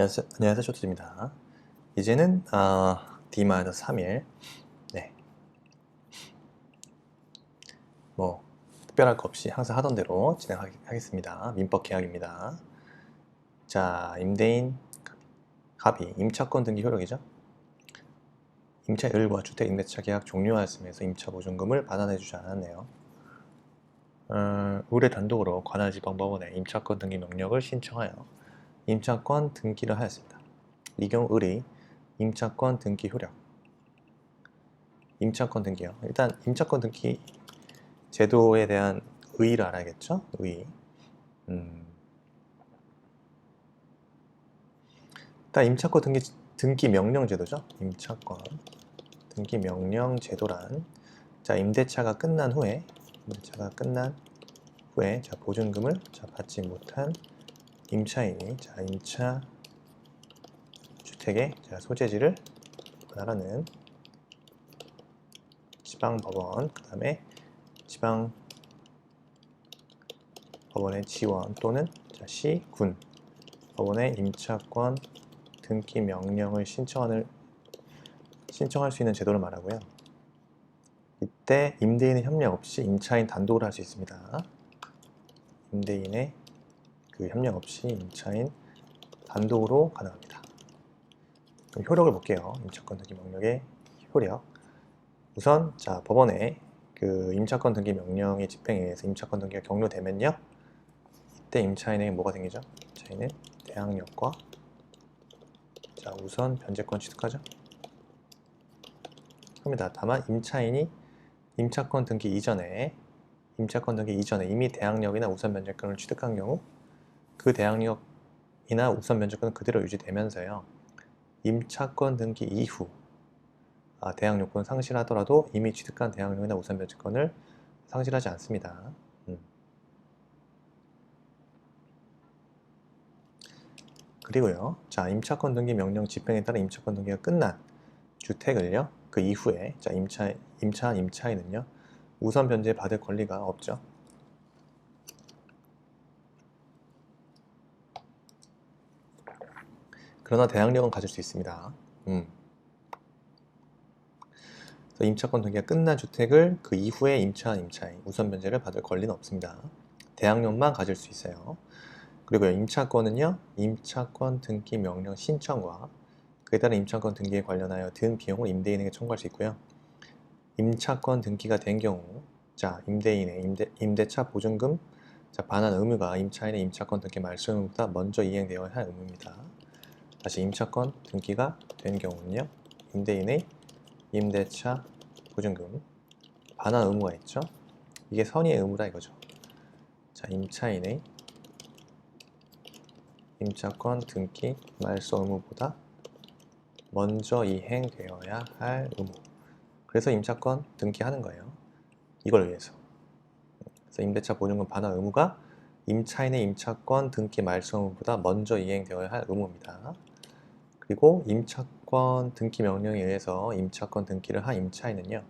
안녕하세요, 쇼트입니다. 이제는 D-3일 네, 뭐 특별할 거 없이 항상 하던 대로 진행하겠습니다. 민법 계약입니다. 자, 임대인 합의, 임차권 등기 효력이죠. 임차일과 주택 임대차 계약 종료하였음에서 임차 보증금을 반환해주지 않았네요. 의뢰 단독으로 관할지방법원에 임차권 등기 명령을 신청하여 임차권 등기를 하였습니다. 이 경우 을이 임차권 등기 효력, 임차권 등기요. 일단 임차권 등기 제도에 대한 의의를 알아야겠죠? 의의. 일단 임차권 등기 명령 제도죠. 임차권 등기 명령 제도란, 자, 임대차가 끝난 후에 자, 보증금을 받지 못한 임차인이 임차 주택의 소재지를 관할하는 지방법원, 그 다음에 지방법원의 지원 또는 시, 군 법원의 임차권 등기 명령을 신청할 수 있는 제도를 말하고요. 이때 임대인의 협력 없이 임차인 단독으로 할 수 있습니다. 임대인의 그 협력 없이 임차인 단독으로 가능합니다. 그럼 효력을 볼게요. 임차권 등기 명령의 효력. 우선 법원의 그 임차권 등기 명령의 집행에 의해서 임차권 등기가 격려되면요, 이때 임차인에게 뭐가 생기죠? 임차인은 대항력과 우선 변제권 취득하죠. 합니다. 다만 임차인이 임차권 등기 이전에 이미 대항력이나 우선 변제권을 취득한 경우 그 대항력이나 우선 변제권은 그대로 유지되면서요, 임차권 등기 이후 대항력권을 상실하더라도 이미 취득한 대항력이나 우선 변제권을 상실하지 않습니다. 그리고요, 임차권 등기 명령 집행에 따라 임차권 등기가 끝난 주택을요, 그 이후에 임차인은요, 우선 변제 받을 권리가 없죠. 그러나 대항력은 가질 수 있습니다. 그래서 임차권 등기가 끝난 주택을 그 이후에 임차인 우선 변제를 받을 권리는 없습니다. 대항력만 가질 수 있어요. 그리고요, 임차권은요, 임차권 등기 명령 신청과 그에 따른 임차권 등기에 관련하여 든 비용을 임대인에게 청구할 수 있고요. 임차권 등기가 된 경우 임대인의 임대차 보증금 반환 의무가 임차인의 임차권 등기 말소 의무보다 먼저 이행되어야 할 의무입니다. 다시 임차권 등기가 된 경우는요, 임대인의 임대차 보증금 반환 의무가 있죠. 이게 선의의 의무다 이거죠. 임차인의 임차권 등기 말소 의무보다 먼저 이행되어야 할 의무. 그래서 임차권 등기하는 거예요. 이걸 위해서. 그래서 임대차 보증금 반환 의무가 임차인의 임차권 등기 말소 의무보다 먼저 이행되어야 할 의무입니다. 그리고 임차권 등기 명령에 의해서 임차권 등기를 한 임차인은요,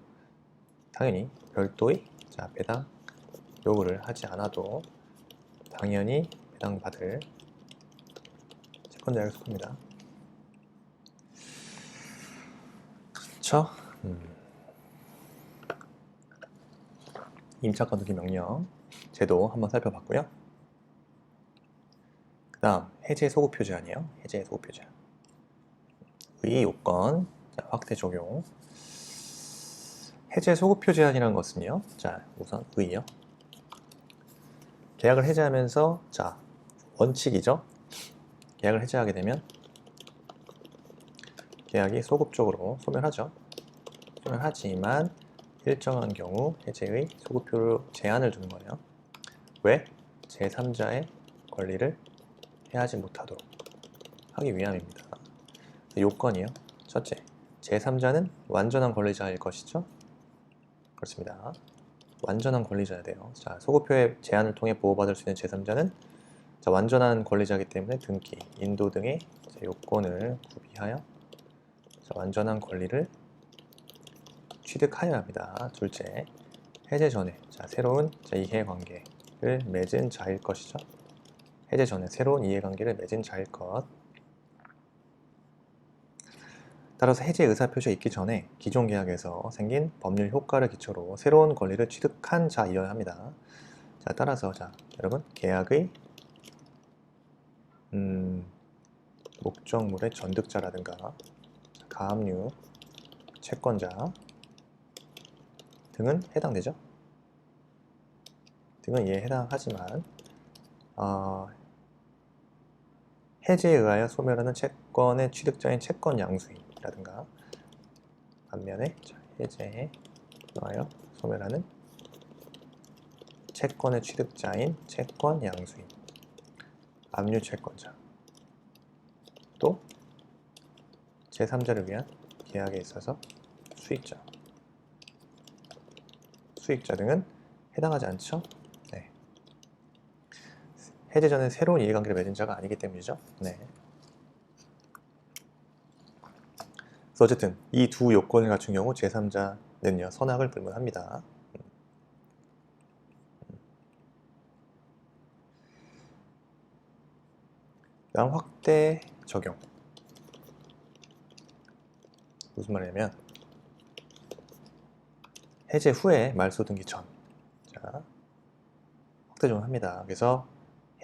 당연히 별도의 배당 요구를 하지 않아도 당연히 배당받을 채권자에 속합니다. 그렇죠? 임차권 등기 명령 제도 한번 살펴봤고요. 그 다음 해제 소급 표제안이에요. 해제 소급 표제안. 의 요건 확대 적용. 해제 소급 표제안이라는 것은요, 우선 의요. 계약을 해제하면서 원칙이죠. 계약을 해제하게 되면 계약이 소급적으로 소멸하죠. 소멸하지만 일정한 경우 해제의 소급표로 제한을 두는 거예요. 왜? 제3자의 권리를 해하지 못하도록 하기 위함입니다. 요건이요. 첫째, 제3자는 완전한 권리자일 것이죠. 그렇습니다. 완전한 권리자야 돼요. 소급표의 제한을 통해 보호받을 수 있는 제3자는 완전한 권리자이기 때문에 등기, 인도 등의 요건을 구비하여 완전한 권리를 취득하여야 합니다. 둘째, 해제 전에 새로운 이해관계를 맺은 자일 것이죠. 해제 전에 새로운 이해관계를 맺은 자일 것. 따라서 해제 의사표시가 있기 전에 기존 계약에서 생긴 법률 효과를 기초로 새로운 권리를 취득한 자이어야 합니다. 자, 따라서 자, 여러분 계약의 목적물의 전득자라든가 가압류 채권자 등은 해당되죠. 등은 이에 해당하지만 해제에 의하여 소멸하는 채권의 취득자인 채권 양수인이라든가 반면에 해제에 의하여 소멸하는 채권의 취득자인 채권 양수인 압류 채권자 또 제3자를 위한 계약에 있어서 수익자 등은 해당하지 않죠. 네. 해제 전에 새로운 이해관계를 맺은 자가 아니기 때문이죠. 네. 그래서 어쨌든 이 두 요건을 갖춘 경우 제3자는요 선악을 불문합니다. 다음 확대 적용. 무슨 말이냐면 해제 후에 말소 등기 전. 자, 확대 적용합니다. 그래서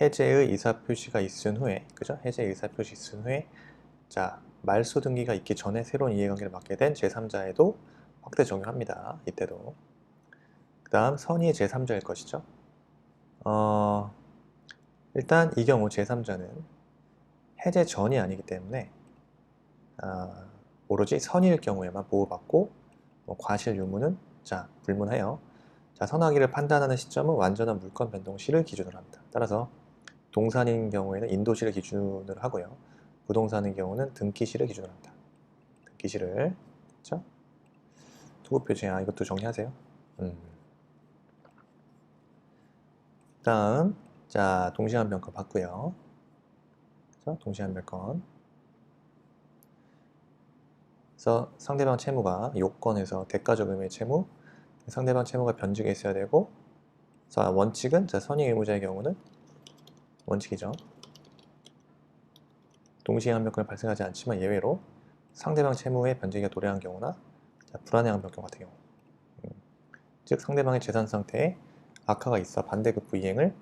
해제의 의사표시가 있은 후에, 그죠? 해제의 의사표시 있은 후에, 자, 말소 등기가 있기 전에 새로운 이해관계를 맡게 된 제3자에도 확대 적용합니다. 이때도. 그 다음 선의의 제3자일 것이죠. 일단 이 경우 제3자는 해제 전이 아니기 때문에 오로지 선의일 경우에만 보호받고 과실 유무는 자 불문해요. 자, 선악이를 판단하는 시점은 완전한 물권 변동 시를 기준으로 합니다. 따라서 동산인 경우에는 인도시를 기준으로 하고요. 부동산인 경우는 등기시를 기준으로 합니다. 등기시를 그렇죠? 투구표시 이것도 정리하세요. 다음 자 동시한 변권 봤고요. 그렇죠? 동시한 변권. 그래서 상대방 채무가 요건에서 대가적 의미의 채무, 상대방 채무가 변직에 있어야 되고, 자 원칙은 자 선의 의무자의 경우는 원칙이죠. 동시에 한변권이 발생하지 않지만 예외로 상대방 채무의 변제가 도래한 경우나 불안해 한변권 같은 경우 즉 상대방의 재산 상태에 악화가 있어 반대급부 이행을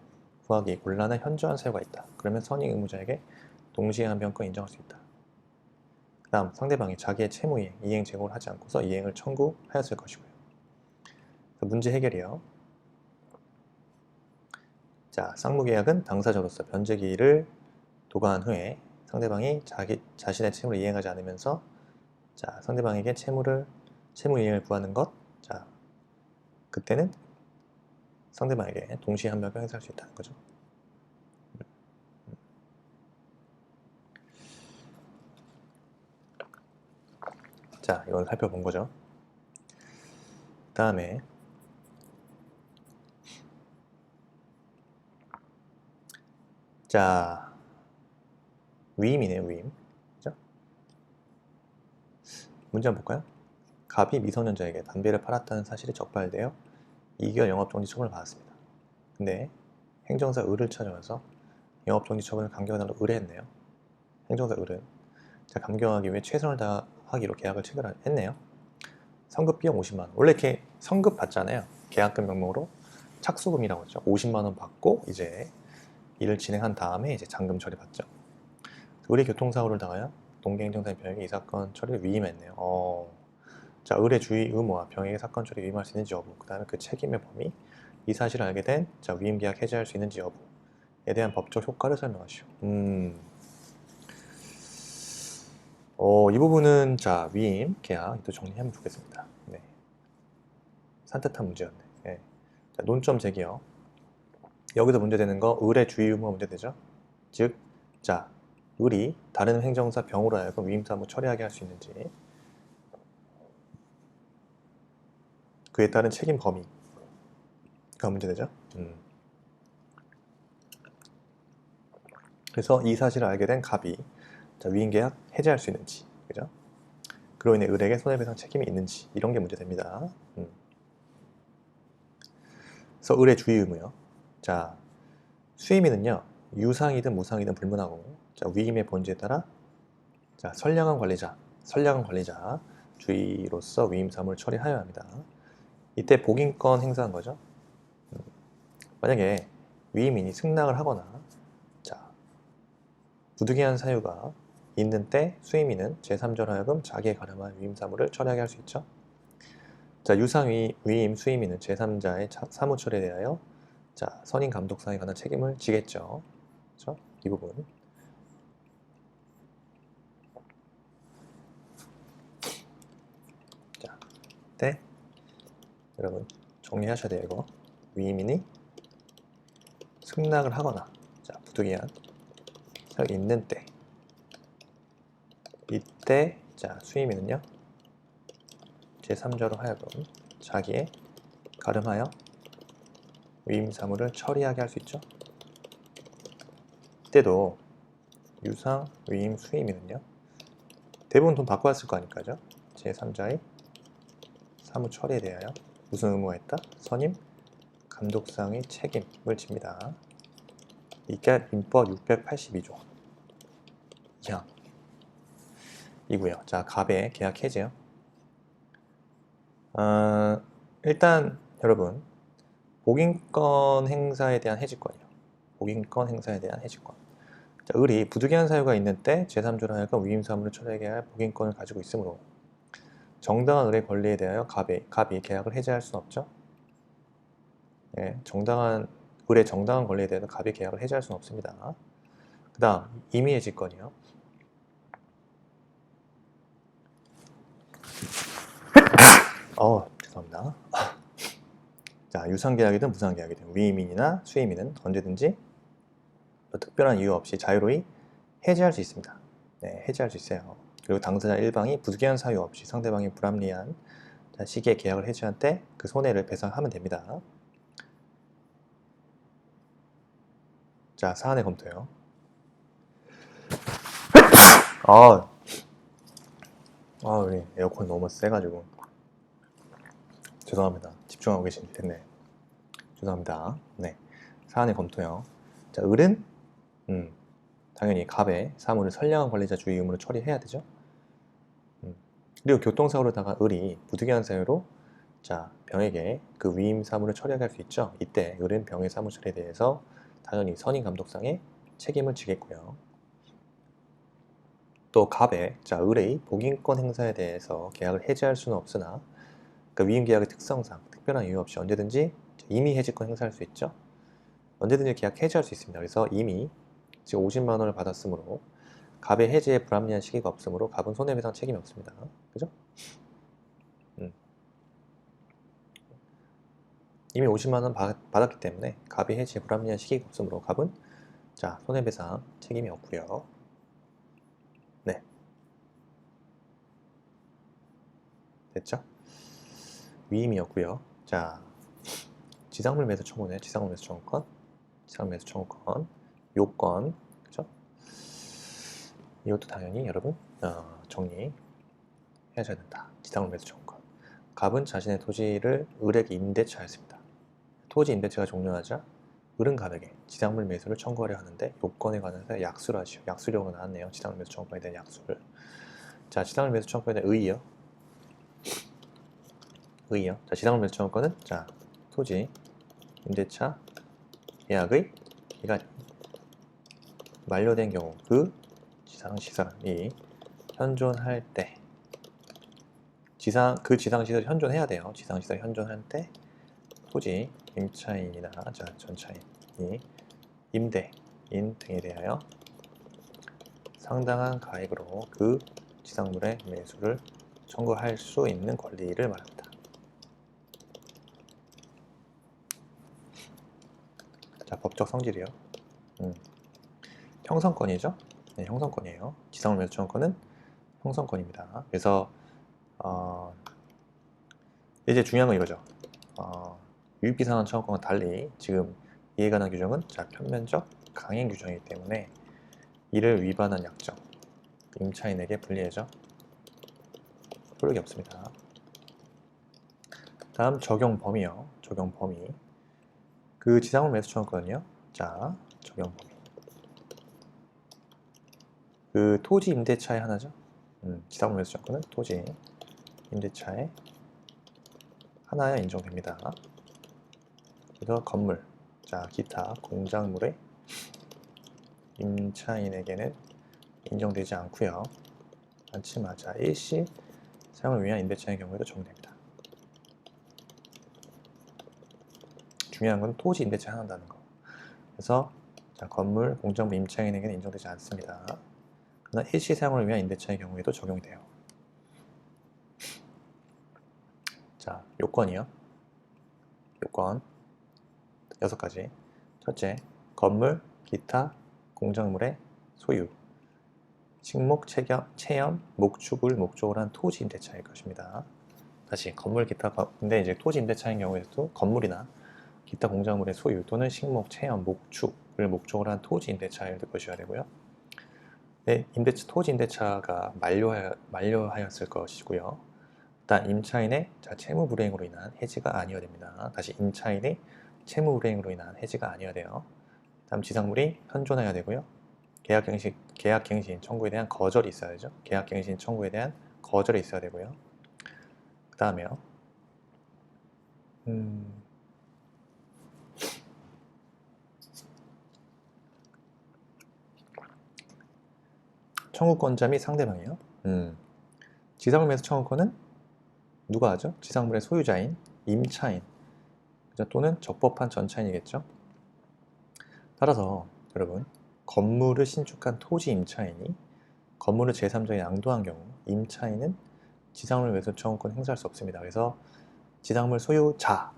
구하기 곤란한 현저한 사유가 있다. 그러면 선의 의무자에게 동시에 한변권 인정할 수 있다. 그 다음 상대방이 자기의 채무 이행 제공을 하지 않고서 이행을 청구하였을 것이고요. 문제 해결이요. 자, 쌍무계약은 당사자로서 변제기일을 도과한 후에 상대방이 자신의 채무를 이행하지 않으면서 자, 상대방에게 채무 이행을 구하는 것. 자, 그때는 상대방에게 동시에 한변권 행사할 수 있다는 거죠. 자, 이건 살펴본 거죠. 그 다음에 자, 위임이네요, 위임. 그죠? 문제 한번 볼까요? 갑이 미성년자에게 담배를 팔았다는 사실이 적발되어 2개월 영업정지 처분을 받았습니다. 근데 행정사 을을 찾아와서 영업정지 처분을 강경하다고 의뢰했네요. 행정사 을은 자, 감경하기 위해 최선을 다하기로 계약을 체결했네요. 성급 비용 50만원. 원래 이렇게 성급 받잖아요. 계약금 명목으로 착수금이라고 하죠. 50만원 받고 이제 일을 진행한 다음에 이제 잔금 처리 받죠. 을의 교통사고를 당하여 동계행정사인 병에게 이 사건 처리를 위임했네요. 자, 을의 주의 의무와 병에게 사건 처리 위임할 수 있는지 여부, 그 다음에 그 책임의 범위, 이 사실을 알게 된 자, 위임계약 해제할 수 있는지 여부에 대한 법적 효과를 설명하시오. 이 부분은 자, 위임 계약 또 정리하면 좋겠습니다. 네. 산뜻한 문제였네. 네. 자, 논점 제기요. 여기서 문제되는 거 을의 주의 의무가 문제되죠. 즉, 자, 을이 다른 행정사 병으로 하여금 위임 사무 처리하게 할 수 있는지, 그에 따른 책임 범위가 문제되죠. 그래서 이 사실을 알게 된 갑이 자, 위임계약 해제할 수 있는지, 그죠? 그로 인해 을에게 손해배상 책임이 있는지 이런 게 문제됩니다. 그래서 을의 주의 의무요. 자, 수임인은요 유상이든 무상이든 불문하고 자, 위임의 본질에 따라 자, 선량한 관리자 선량한 관리자 주의로서 위임사무를 처리하여야 합니다. 이때 복인권 행사한 거죠. 만약에 위임인이 승낙을 하거나 자, 부득이한 사유가 있는 때 수임인은 제3자로 하여금 자기에 가름한 위임사무를 처리하게 할 수 있죠. 자, 유상 위임 수임인은 제3자의 사무 처리에 대하여 자, 선임 감독상에 관한 책임을 지겠죠. 그렇죠? 이 부분. 자, 때 여러분 정리하셔야 돼요. 이거 위임인이 승낙을 하거나 자, 부득이한 사유가 있는 때 이때 자, 수임인은요 제3자로 하여금 자기의 가름하여 위임사무를 처리하게 할 수 있죠. 이때도 유상 위임 수임인은요 대부분 돈 받고 왔을 거 아닐까요? 제3자의 사무 처리에 대하여 무슨 의무가 있다? 선임 감독상의 책임을 집니다. 이게 민법 682조 2항 이고요. 자, 갑의 계약 해제요. 일단 여러분 복인권 행사에 대한 해지권이요. 복인권 행사에 대한 해지권. 자, 을이 부득이한 사유가 있는 때 제3자로 하여금 위임사무를 처리하게 할 복인권을 가지고 있으므로 정당한 을의 권리에 대하여 갑이 계약을 해제할 수는 없죠. 예, 을의 정당한 권리에 대해서 갑이 계약을 해제할 수는 없습니다. 그 다음 임의해지권이요. 죄송합니다. 자, 유상계약이든 무상계약이든 위임인이나 수임인은 언제든지 특별한 이유 없이 자유로이 해지할 수 있습니다. 네, 해지할 수 있어요. 그리고 당사자 일방이 부득이한 사유 없이 상대방이 불합리한 시기에 계약을 해지한 때 그 손해를 배상하면 됩니다. 자, 사안의 검토요. 우리 에어컨 너무 세가지고 죄송합니다. 집중하고 계실 텐데 죄송합니다. 네, 사안의 검토요. 자, 을은 당연히 갑의 사무를 선량한 관리자 주의 의무로 처리해야 되죠. 그리고 교통사고로다가 을이 부득이한 사유로 자, 병에게 그 위임 사무를 처리하게 할 수 있죠. 이때 을은 병의 사무 처리에 대해서 당연히 선임 감독상의 책임을 지겠고요. 또 갑의 자, 을의 복인권 행사에 대해서 계약을 해지할 수는 없으나 그 위임 계약의 특성상 특별한 이유 없이 언제든지 임의 해지권 행사할 수 있죠. 언제든지 계약 해지할 수 있습니다. 그래서 이미 지금 50만 원을 받았으므로 갑의 해지에 불합리한 시기가 없으므로 갑은 손해배상 책임이 없습니다. 그죠? 이미 50만 원 받았기 때문에 갑이 해지에 불합리한 시기가 없으므로 갑은 자, 손해배상 책임이 없고요. 네, 됐죠? 위임이었고요. 자, 지상물 매수 청구네. 지상물 매수 청구권, 지상물 매수 청구권, 요건, 그죠? 이것도 당연히 여러분 정리하셔야 된다. 지상물 매수 청구권. 갑은 자신의 토지를 을에게 임대차였습니다. 토지 임대차가 종료하자 을은 갑에게 지상물 매수를 청구하려 하는데 요건에 관해서 약수를 하시오. 약수령으로 나왔네요. 지상물 매수 청구권에 대한 약수를. 자, 지상물 매수 청구권에 대한 의의요. 자, 지상물 매수 청구권은 자, 토지 임대차 계약의 기간이 만료된 경우 그 지상시설이 현존할 때 그 지상시설이 현존해야 돼요. 지상시설이 현존할 때 토지 임차인이나 자, 전차인이 임대인 등에 대하여 상당한 가액으로 그 지상물의 매수를 청구할 수 있는 권리를 말합니다. 자, 법적 성질이요. 형성권이죠. 네, 형성권이에요. 지상물 매수 청구권은 형성권입니다. 그래서 이제 중요한 건 이거죠. 유익비상환 청구권과 달리 지금 이에 관한 규정은 자, 편면적 강행 규정이기 때문에 이를 위반한 약정 임차인에게 불리해져 효력이 없습니다. 다음 적용 범위요. 적용 범위. 그 지상물 매수 청구권은요. 자, 적용 범위. 그 토지 임대차의 하나죠. 지상물 매수 청구는 토지 임대차에 하나여 인정됩니다. 그래서 건물, 자 기타 공작물의 임차인에게는 인정되지 않고요. 않지마자 일시 사용을 위한 임대차의 경우에도 적용됩니다. 중요한 건 토지 임대차 한다는 거. 그래서 자, 건물, 공작물 임차인에게는 인정되지 않습니다. 그러나 일시 사용을 위한 임대차의 경우에도 적용이 돼요. 자, 요건이요. 요건 6가지. 첫째, 건물, 기타, 공작물의 소유, 식목, 체험, 목축을 목적으로 한 토지 임대차일 것입니다. 다시 건물, 기타, 근데 이제 토지 임대차인 경우에도 건물이나 기타 공작물의 소유 또는 식목, 체험, 목축을 목적으로 한 토지 임대차일 것이어야 되고요. 네, 토지 임대차가 만료하였을 것이고요. 일단 임차인의 채무 불이행으로 인한 해지가 아니어야 됩니다. 다시 임차인의 채무 불이행으로 인한 해지가 아니어야 돼요. 다음 지상물이 현존해야 되고요. 계약갱신 청구에 대한 거절이 있어야죠. 계약갱신 청구에 대한 거절이 있어야 되고요. 그 다음에요. 청구권자 및 상대방이요. 지상물 매수 청구권은 누가 하죠? 지상물의 소유자인 임차인 또는 적법한 전차인이겠죠. 따라서 여러분 건물을 신축한 토지 임차인이 건물을 제3자에 양도한 경우 임차인은 지상물 매수 청구권 행사할 수 없습니다. 그래서 지상물 소유자인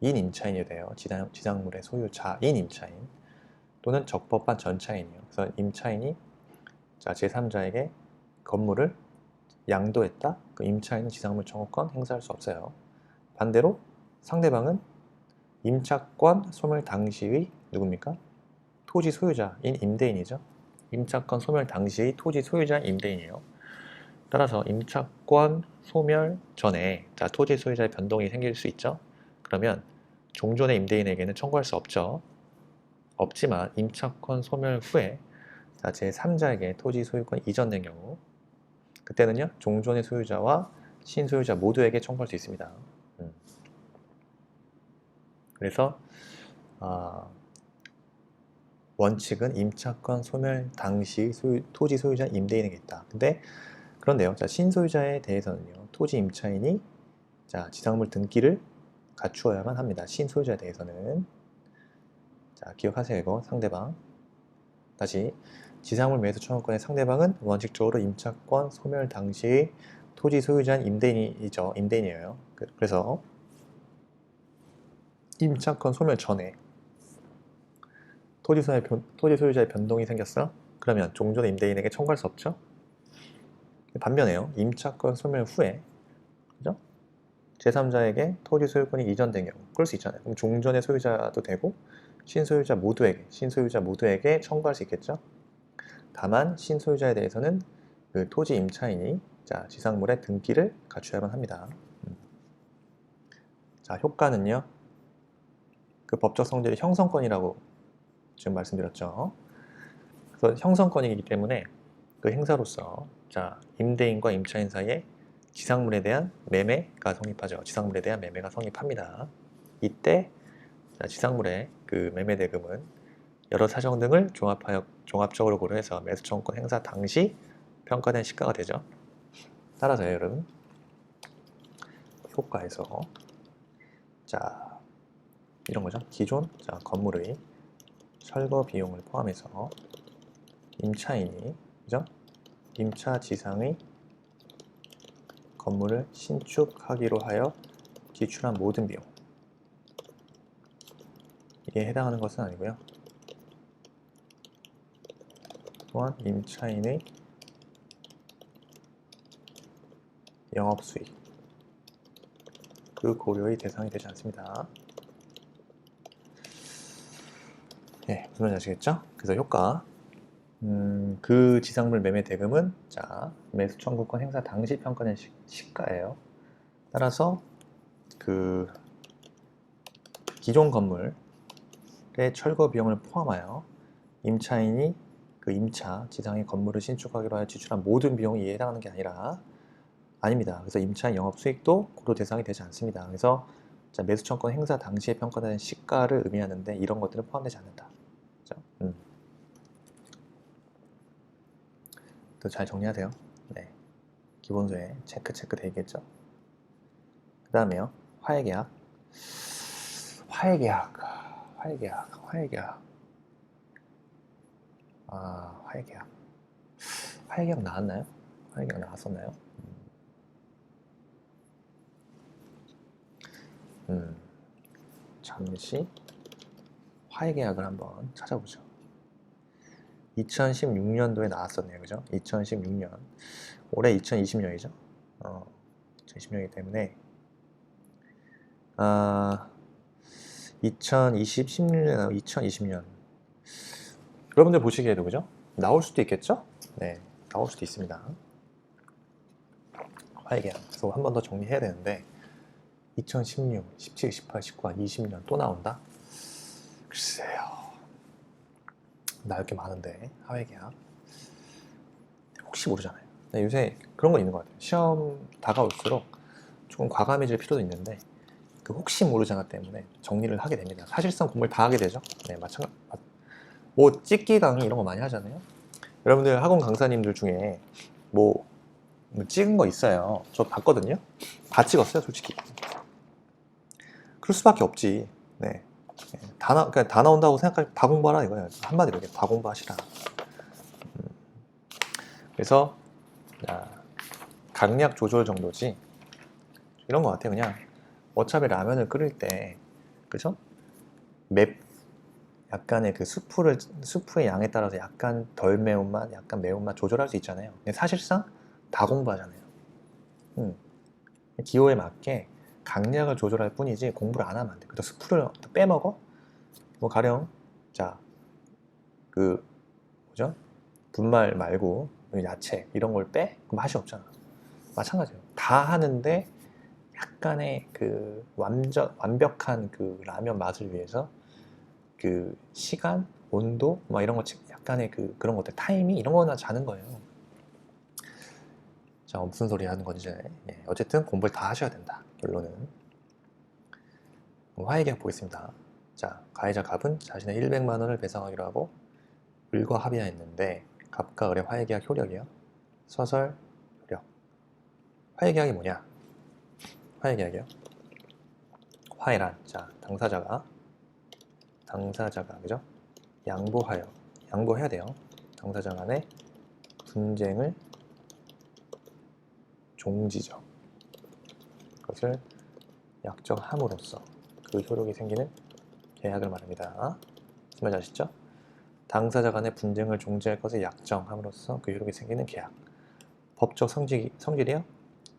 임차인이 돼요. 지상물의 소유자인 임차인 또는 적법한 전차인이요. 그래서 임차인이 제3자에게 건물을 양도했다. 그 임차인은 지상물 청구권 행사할 수 없어요. 반대로 상대방은 임차권 소멸 당시의 누굽니까? 토지 소유자인 임대인이죠. 임차권 소멸 당시의 토지 소유자인 임대인이에요. 따라서 임차권 소멸 전에 토지 소유자의 변동이 생길 수 있죠. 그러면 종전의 임대인에게는 청구할 수 없죠. 없지만 임차권 소멸 후에 제3자에게 토지 소유권이 이전된 경우 그때는요 종전의 소유자와 신소유자 모두에게 청구할 수 있습니다. 그래서 원칙은 임차권 소멸 당시 토지 소유자 임대인에게 있다. 그런데요, 신소유자에 대해서는요, 토지 임차인이 지상물 등기를 갖추어야만 합니다. 신소유자에 대해서는 기억하세요. 이거 상대방. 다시 지상물 매수 청구권의 상대방은 원칙적으로 임차권 소멸 당시 토지 소유자인 임대인이죠. 임대인이에요. 그래서 임차권 소멸 전에 토지 소유자의 변동이 생겼어? 그러면 종전의 임대인에게 청구할 수 없죠? 반면에요. 임차권 소멸 후에 그죠? 제3자에게 토지 소유권이 이전된 경우 그럴 수 있잖아요. 그럼 종전의 소유자도 되고 신소유자 모두에게 청구할 수 있겠죠? 다만 신소유자에 대해서는 그 토지 임차인이 지상물의 등기를 갖추어야만 합니다. 효과는요. 그 법적 성질이 형성권이라고 지금 말씀드렸죠. 그래서 형성권이기 때문에 그 행사로서 임대인과 임차인 사이에 지상물에 대한 매매가 성립하죠. 지상물에 대한 매매가 성립합니다. 이때 지상물의 그 매매 대금은 여러 사정 등을 종합적으로 고려해서 매수 청구권 행사 당시 평가된 시가가 되죠. 따라서요, 여러분 효과에서 이런 거죠. 기존 건물의 철거 비용을 포함해서 임차인이 그죠? 임차 지상의 건물을 신축하기로 하여 지출한 모든 비용 이게 해당하는 것은 아니고요. 또한 임차인의 영업수익 그 고려의 대상이 되지 않습니다. 네, 무슨 말인지 아시겠죠? 그래서 효과 그 지상물 매매 대금은 매수 청구권 행사 당시 평가된 시가예요. 따라서 그 기존 건물의 철거 비용을 포함하여 임차인이 그 임차, 지상의 건물을 신축하기로 하여 지출한 모든 비용이 이에 해당하는 게 아닙니다. 그래서 임차 영업 수익도 고려 대상이 되지 않습니다. 그래서 자, 매수청권 행사 당시에 평가되는 시가를 의미하는데 이런 것들은 포함되지 않는다. 그렇죠? 또 잘 정리하세요. 네. 기본소에 체크 돼 있겠죠. 그 다음에요. 화해계약. 화해계약. 화해계약. 화해계약 나왔나요? 화해계약 나왔었나요? 잠시 화해계약을 한번 찾아보죠. 2016년도에 나왔었네요. 그죠? 2016년. 올해 2020년이죠. 2020년이기 때문에 2016년, 2020년 여러분들 보시기에도 그죠? 나올 수도 있겠죠? 네, 나올 수도 있습니다. 화해계약. 그래서 한 번 더 정리해야 되는데 2016, 17, 18, 19, 20년 또 나온다? 글쎄요. 나올 게 많은데 화해계약. 혹시 모르잖아요. 요새 그런 거 있는 것 같아요. 시험 다가올수록 조금 과감해질 필요도 있는데 그 혹시 모르잖아 때문에 정리를 하게 됩니다. 사실상 공부를 다 하게 되죠. 네, 뭐 찍기 강의 이런 거 많이 하잖아요. 여러분들 학원 강사님들 중에 뭐 찍은 거 있어요. 저 봤거든요. 다 찍었어요, 솔직히. 그럴 수밖에 없지. 네. 그러니까 다 나온다고 생각하지, 다 공부하라 이거예요. 한마디로 이렇게 다 공부하시라. 그래서 강약 조절 정도지. 이런 거 같아요. 그냥 어차피 라면을 끓일 때, 그죠? 약간의 그 수프의 양에 따라서 약간 덜 매운맛, 약간 매운맛 조절할 수 있잖아요. 근데 사실상 다 공부하잖아요. 기호에 맞게 강약을 조절할 뿐이지 공부를 안 하면 안 돼. 그래서 스프를 빼먹어? 뭐 가령 그 뭐죠? 분말 말고 야채 이런 걸 빼? 그럼 맛이 없잖아. 마찬가지예요. 다 하는데 약간의 그 완벽한 그 라면 맛을 위해서 그 시간, 온도, 막 이런 거 약간의 그런 것들 타이밍 이런 거나 자는 거예요. 자, 무슨 소리 하는 건지. 예, 어쨌든 공부를 다 하셔야 된다. 결론은. 화해계약 보겠습니다. 자, 가해자 갑은 자신의 100만 원을 배상하기로 하고 을과 합의하였는데 갑과 을의 화해계약 효력이요. 서설 효력. 화해계약이 뭐냐? 화해계약이요. 화해란, 자, 당사자가 그죠? 양보해야 돼요. 당사자 간의 분쟁을 종지죠. 그것을 약정함으로써 그 효력이 생기는 계약을 말합니다. 무슨 말인지 아시죠? 당사자 간의 분쟁을 종지할 것을 약정함으로써 그 효력이 생기는 계약. 법적 성질이요?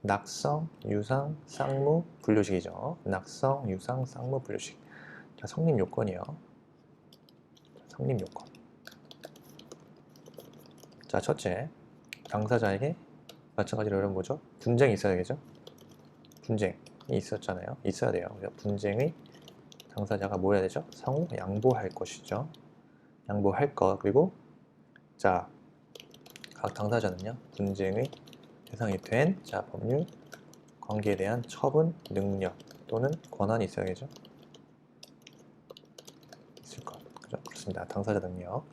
낙성, 유상, 쌍무, 분류식이죠. 낙성, 유상, 쌍무, 분류식. 자, 성립 요건이요. 성립 요건. 자, 첫째, 당사자에게 마찬가지로 여러분 뭐죠? 분쟁이 있어야 되겠죠? 분쟁이 있었잖아요. 있어야 돼요. 그래서 분쟁의 당사자가 뭐 해야 되죠? 상호 양보할 것이죠. 양보할 것. 그리고 자, 각 당사자는요. 분쟁의 대상이 된 법률 관계에 대한 처분 능력 또는 권한이 있어야겠죠. 있을 것. 그죠? 그렇습니다. 당사자 능력.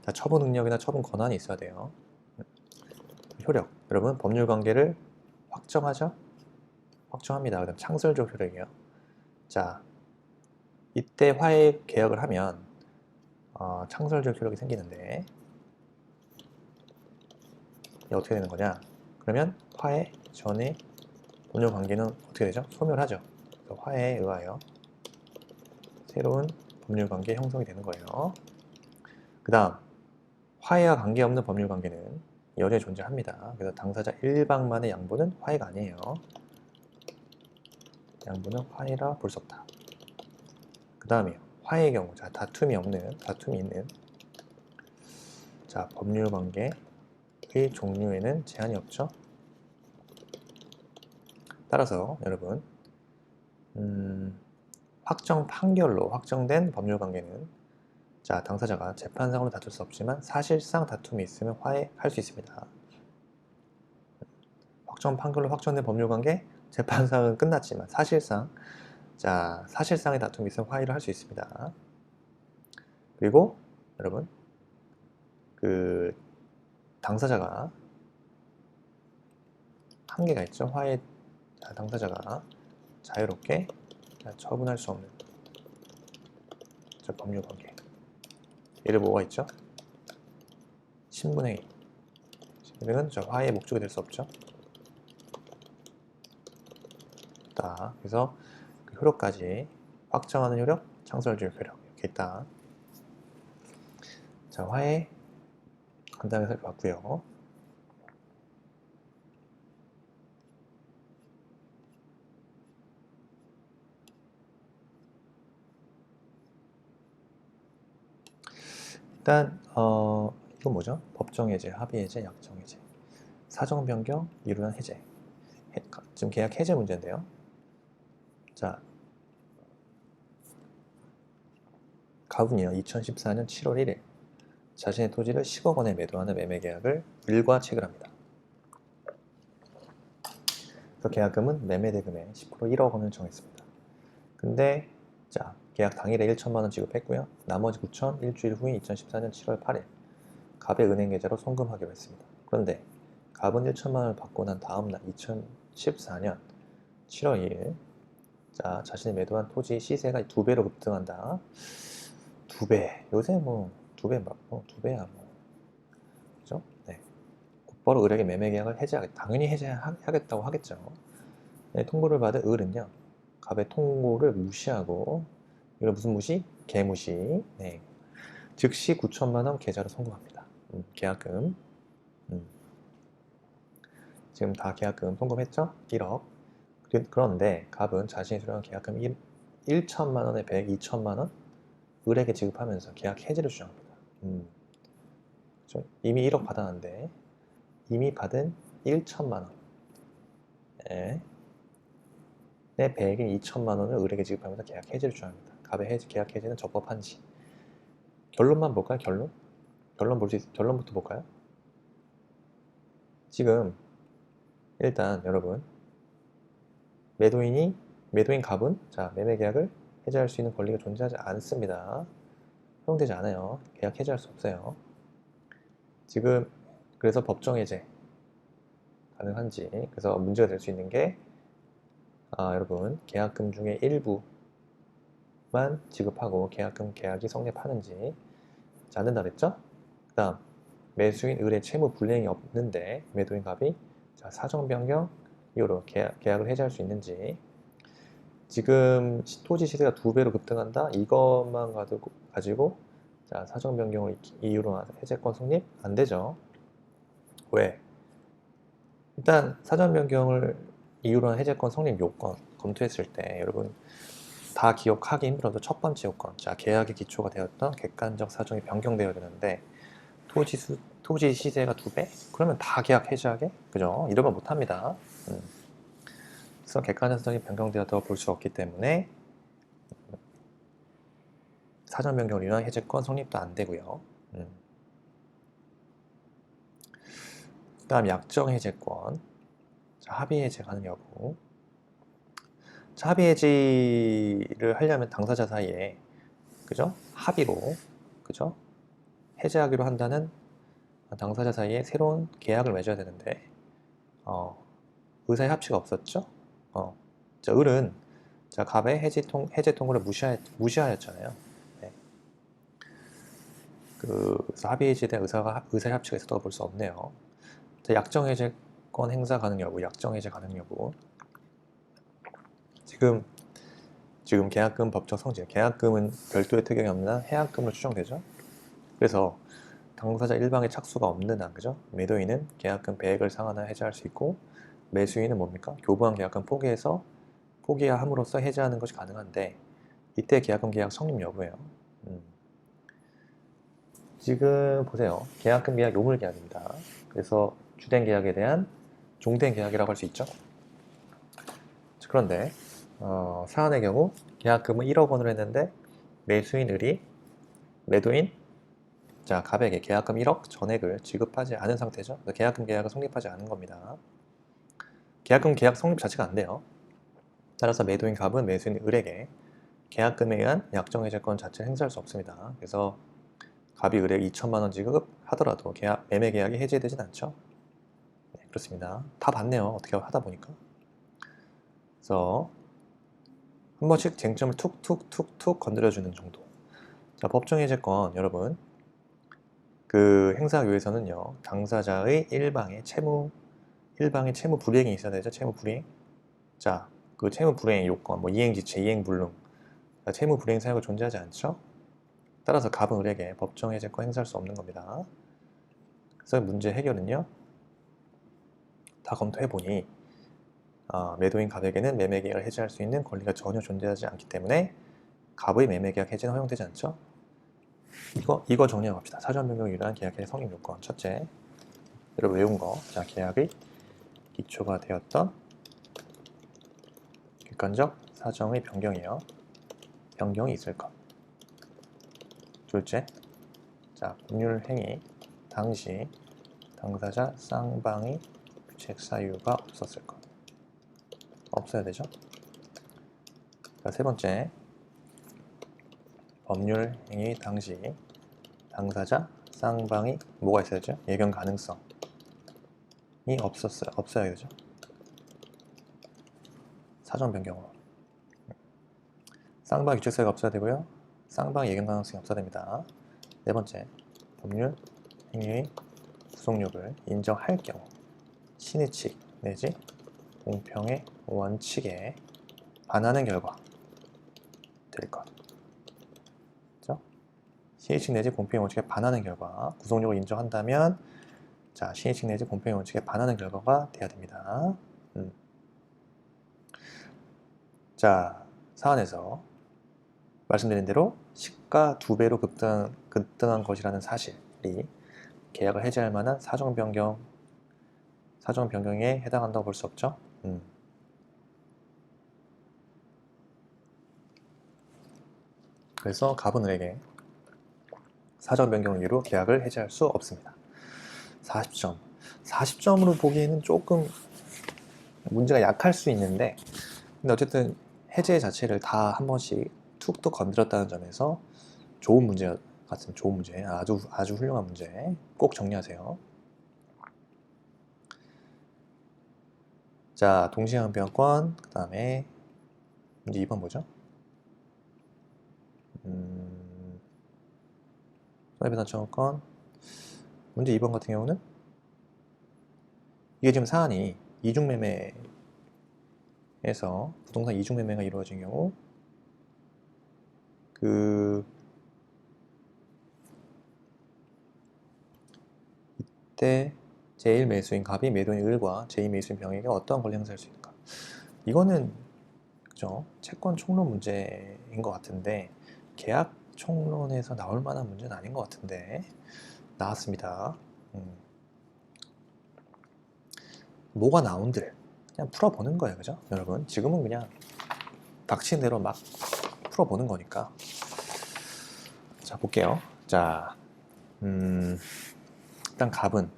자, 처분 능력이나 처분 권한이 있어야 돼요. 효력. 여러분 법률 관계를 확정하죠? 확정합니다. 그다음 창설적 효력이에요. 자, 이때 화해 계약을 하면 창설적 효력이 생기는데 이게 어떻게 되는 거냐? 그러면 화해 전에 법률 관계는 어떻게 되죠? 소멸하죠. 그래서 화해에 의하여 새로운 법률 관계 형성이 되는 거예요. 그 다음 화해와 관계없는 법률 관계는 여전히 존재합니다. 그래서 당사자 일방만의 양보는 화해가 아니에요. 양보는 화해라 볼 수 없다. 그 다음에 화해의 경우, 자, 다툼이 있는 자, 법률 관계의 종류에는 제한이 없죠. 따라서 여러분 확정 판결로 확정된 법률 관계는 자, 당사자가 재판상으로 다툴 수 없지만 사실상 다툼이 있으면 화해할 수 있습니다. 확정 판결로 확정된 법률관계, 재판상은 끝났지만 사실상, 자, 사실상의 다툼이 있으면 화해를 할 수 있습니다. 그리고 여러분, 그 당사자가 한계가 있죠. 화해, 자, 당사자가 자유롭게 처분할 수 없는 자, 법률관계. 예를 뭐가 있죠? 신분행위. 이거는 화해의 목적이 될 수 없죠. 그래서 그 효력까지 확정하는 효력, 창설적 효력 이렇게 있다. 자, 화해 간단하게 살펴봤고요. 일단 이건 뭐죠? 법정해제, 합의해제, 약정해제, 사정변경, 이루난 해제. 지금 계약 해제 문제인데요. 자, 가분이요. 2014년 7월 1일 자신의 토지를 10억 원에 매도하는 매매계약을 일과 체결합니다. 그래서 계약금은 매매대금의 10% 1억 원을 정했습니다. 근데 자, 계약 당일에 1천만 원 지급했고요. 나머지 9천 일주일 후인 2014년 7월 8일 갑의 은행 계좌로 송금하기로 했습니다. 그런데 갑은 1천만 원을 받고 난 다음 날 2014년 7월 2일 자, 자신이 매도한 토지 시세가 2배로 급등한다. 2배. 요새 뭐 2배 맞고 2배야 뭐. 그죠? 네. 곧바로 을에게 매매 계약을 해제하겠다. 당연히 해제하겠다고 하겠죠. 네, 통보를 받은 을은요. 갑의 통보를 무시하고 이거 무슨 무시? 개무시. 네. 즉시 9천만 원 계좌로 송금합니다. 계약금. 지금 다 계약금 송금했죠? 1억. 그런데 갑은 자신이 수령한 계약금 1천만 원에 100, 2천만 원 을에게 지급하면서 계약 해지를 주장합니다. 이미 1억 받았는데 이미 받은 1천만 원에 100인 2천만 원을 을에게 지급하면서 계약 해지를 주장합니다. 갑의 계약 해지는 적법한지. 결론만 볼까요? 결론부터 볼까요? 지금 일단 여러분 매도인 갑은 자, 매매 계약을 해지할 수 있는 권리가 존재하지 않습니다. 허용되지 않아요. 계약 해지할 수 없어요. 지금 그래서 법정 해제 가능한지 그래서 문제가 될 수 있는 게 여러분 계약금 중에 일부만 지급하고 계약이 성립하는지 안 된다 그랬죠? 그 다음 매수인 을의 채무 불이행이 없는데 매도인 갑이 자, 사정 변경 이후로 계약을 해지할 수 있는지 지금 토지 시세가 2배로 급등한다 이것만 가지고 자, 사정 변경을 이유로 해제권 성립 안 되죠. 왜? 일단 사전 변경을 이유로 한 해제권 성립 요건 검토했을 때 여러분 다 기억하기 힘들어도 첫 번째 요건 자, 계약의 기초가 되었던 객관적 사정이 변경되어야 되는데 토지 시세가 2배? 그러면 다 계약 해지하게? 그죠? 이러면 못합니다. 그래서 객관적 사정이 변경되었다고 볼 수 없기 때문에 사전 변경을 위한 해제권 성립도 안 되고요. 그 다음 약정 해제권 자, 합의 해제 가능 여부 자, 합의 해지를 하려면 당사자 사이에 그죠? 합의로 그죠? 해제하기로 한다는 당사자 사이에 새로운 계약을 맺어야 되는데 의사의 합치가 없었죠? 자, 을은 자, 갑의 해제 통보를 무시하였잖아요. 네. 그래서 합의 해지에 대한 의사의 합치가 있었다고 볼 수 없네요. 자, 약정 해제권 행사 가능 여부, 약정 해제 가능 여부. 지금 계약금 법적 성질, 계약금은 별도의 특약이 없는 해약금으로 추정되죠. 그래서 당사자 일방의 착수가 없는 한, 그죠? 매도인은 계약금 배액을 상환하여 해제할 수 있고 매수인은 뭡니까? 교부한 계약금 포기함으로써 해제하는 것이 가능한데 이때 계약금 계약 성립 여부예요. 지금 보세요. 계약금 계약 요물 계약입니다. 그래서 주된 계약에 대한 종된 계약이라고 할 수 있죠. 그런데 사안의 경우 계약금은 1억 원으로 했는데 매수인 을이 매도인 자 갑에게 계약금 1억 전액을 지급하지 않은 상태죠. 계약금 계약은 성립하지 않은 겁니다. 계약금 계약 성립 자체가 안 돼요. 따라서 매도인 갑은 매수인 을에게 계약금에 의한 약정해제권 자체를 행사할 수 없습니다. 그래서 갑이 을에게 2천만 원 지급하더라도 매매 계약이 해제되진 않죠. 네, 그렇습니다. 다 봤네요. 어떻게 하다 보니까. 그래서 한 번씩 쟁점을 툭툭툭툭 건드려주는 정도. 자, 법정해제권 여러분 그 행사하기 위해서는요 당사자의 일방의 채무 불이행이 있어야 되죠. 채무 불이행. 자, 그 채무 불이행 요건 뭐 이행지체, 이행불능 채무 불이행 사유가 존재하지 않죠. 따라서 갑은 을에게 법정해제권 행사할 수 없는 겁니다. 그래서 문제 해결은요 다 검토해보니 매도인 갑에게는 매매계약을 해지할 수 있는 권리가 전혀 존재하지 않기 때문에 갑의 매매계약 해지는 허용되지 않죠. 이거 정리하고 갑시다. 사전 변경을 위한 계약의 성립 요건. 첫째, 여러분 외운 거. 자, 계약의 기초가 되었던 객관적 사정의 변경이요. 변경이 있을 것. 둘째, 자, 법률 행위 당시 당사자 쌍방의 규책 사유가 없었을 것. 없어야 되죠. 자, 세 번째, 법률 행위 당시 당사자 쌍방이 뭐가 있어야 되죠? 예견 가능성이 없어야 되죠. 사전 변경으로. 쌍방 규칙 사유가 없어야 되고요. 쌍방 예견 가능성이 없어야 됩니다. 네 번째, 법률 행위의 구속력을 인정할 경우 신의 측 내지 공평의 원칙에 반하는 결과 될 것. 그렇죠? 신의 측 내지 공평의 원칙에 반하는 결과 구속력을 인정한다면 자, 신의 측 내지 공평의 원칙에 반하는 결과가 돼야 됩니다. 자, 사안에서 말씀드린 대로 시가 2배로 급등한 것이라는 사실이 계약을 해지할 만한 사정 변경에 해당한다고 볼 수 없죠. 그래서 갑은 을에게 사정 변경을 이유로 계약을 해지할 수 없습니다. 40점. 40점으로 보기에는 조금 문제가 약할 수 있는데 근데 어쨌든 해제 자체를 다 한 번씩 툭툭 건드렸다는 점에서 좋은 문제 같은 좋은 문제, 아주 훌륭한 문제 꼭 정리하세요. 자, 동시행변권 그 다음에 문제 2번 뭐죠? 손해배상청구권 문제 2번 같은 경우는 이게 지금 사안이 이중매매에서 부동산 이중매매가 이루어진 경우 이때 제1매수인 갑이 매도인 을과 제2매수인 병에게 어떠한 권리 행사할 수 있는가? 이거는 그죠? 채권 총론 문제인 것 같은데 계약 총론에서 나올 만한 문제는 아닌 것 같은데 나왔습니다. 뭐가 나온들 그냥 풀어보는 거예요, 그죠? 여러분 지금은 그냥 닥친 대로 막 풀어보는 거니까. 자, 볼게요. 자, 일단 갑은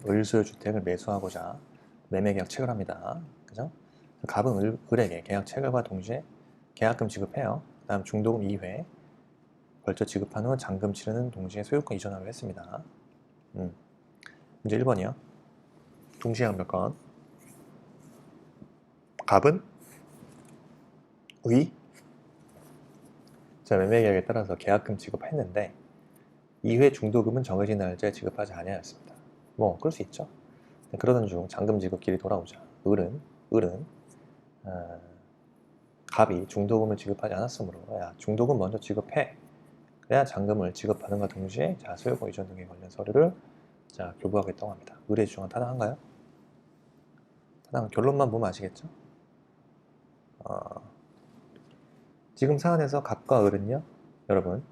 을소유 주택을 매수하고자 매매계약 체결합니다. 그죠? 갑은 을에게 계약 체결과 동시에 계약금 지급해요. 그 다음 중도금 2회 벌써 지급한 후 잔금 치르는 동시에 소유권 이전하기로 했습니다. 문제 1번이요. 동시행변권 갑은 자, 매매계약에 따라서 계약금 지급했는데 2회 중도금은 정해진 날짜에 지급하지 아니하였습니다. 뭐 그럴 수 있죠. 그러던 중 잔금 지급길이 돌아오자 을은 갑이 중도금을 지급하지 않았으므로 야, 중도금 먼저 지급해. 그래야 잔금을 지급하는가 동시에 자, 소유권 이전 등에 관련 서류를 자, 교부하겠다고 합니다. 을의 주장은 타당한가요? 타당. 결론만 보면 아시겠죠? 지금 사안에서 갑과 을은요, 여러분,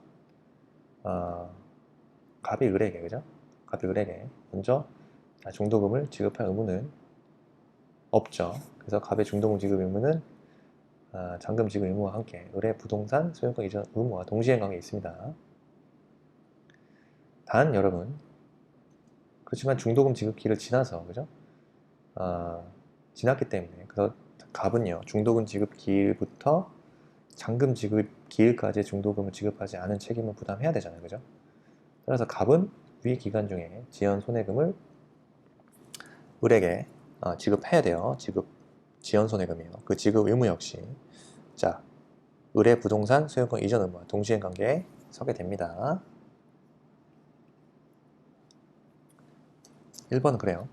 갑이 을에게, 그죠? 갑이 을에게 먼저 중도금을 지급할 의무는 없죠. 그래서 갑의 중도금 지급 의무는 잔금 지급 의무와 함께 을의 부동산 소유권 이전 의무와 동시행 관계에 있습니다. 단 여러분, 그렇지만 중도금 지급기를 지나서, 그죠? 지났기 때문에, 그래서 갑은요, 중도금 지급기일부터 잔금 지급기일까지 중도금을 지급하지 않은 책임을 부담해야 되잖아요, 그죠? 따라서 갑은 위 기간 중에 지연 손해금을 을에게 지급해야 돼요. 지연 손해금이요. 그 지급 의무 역시, 자, 을의 부동산 소유권 이전 의무와 동시행 관계에 서게 됩니다. 1번은 그래요.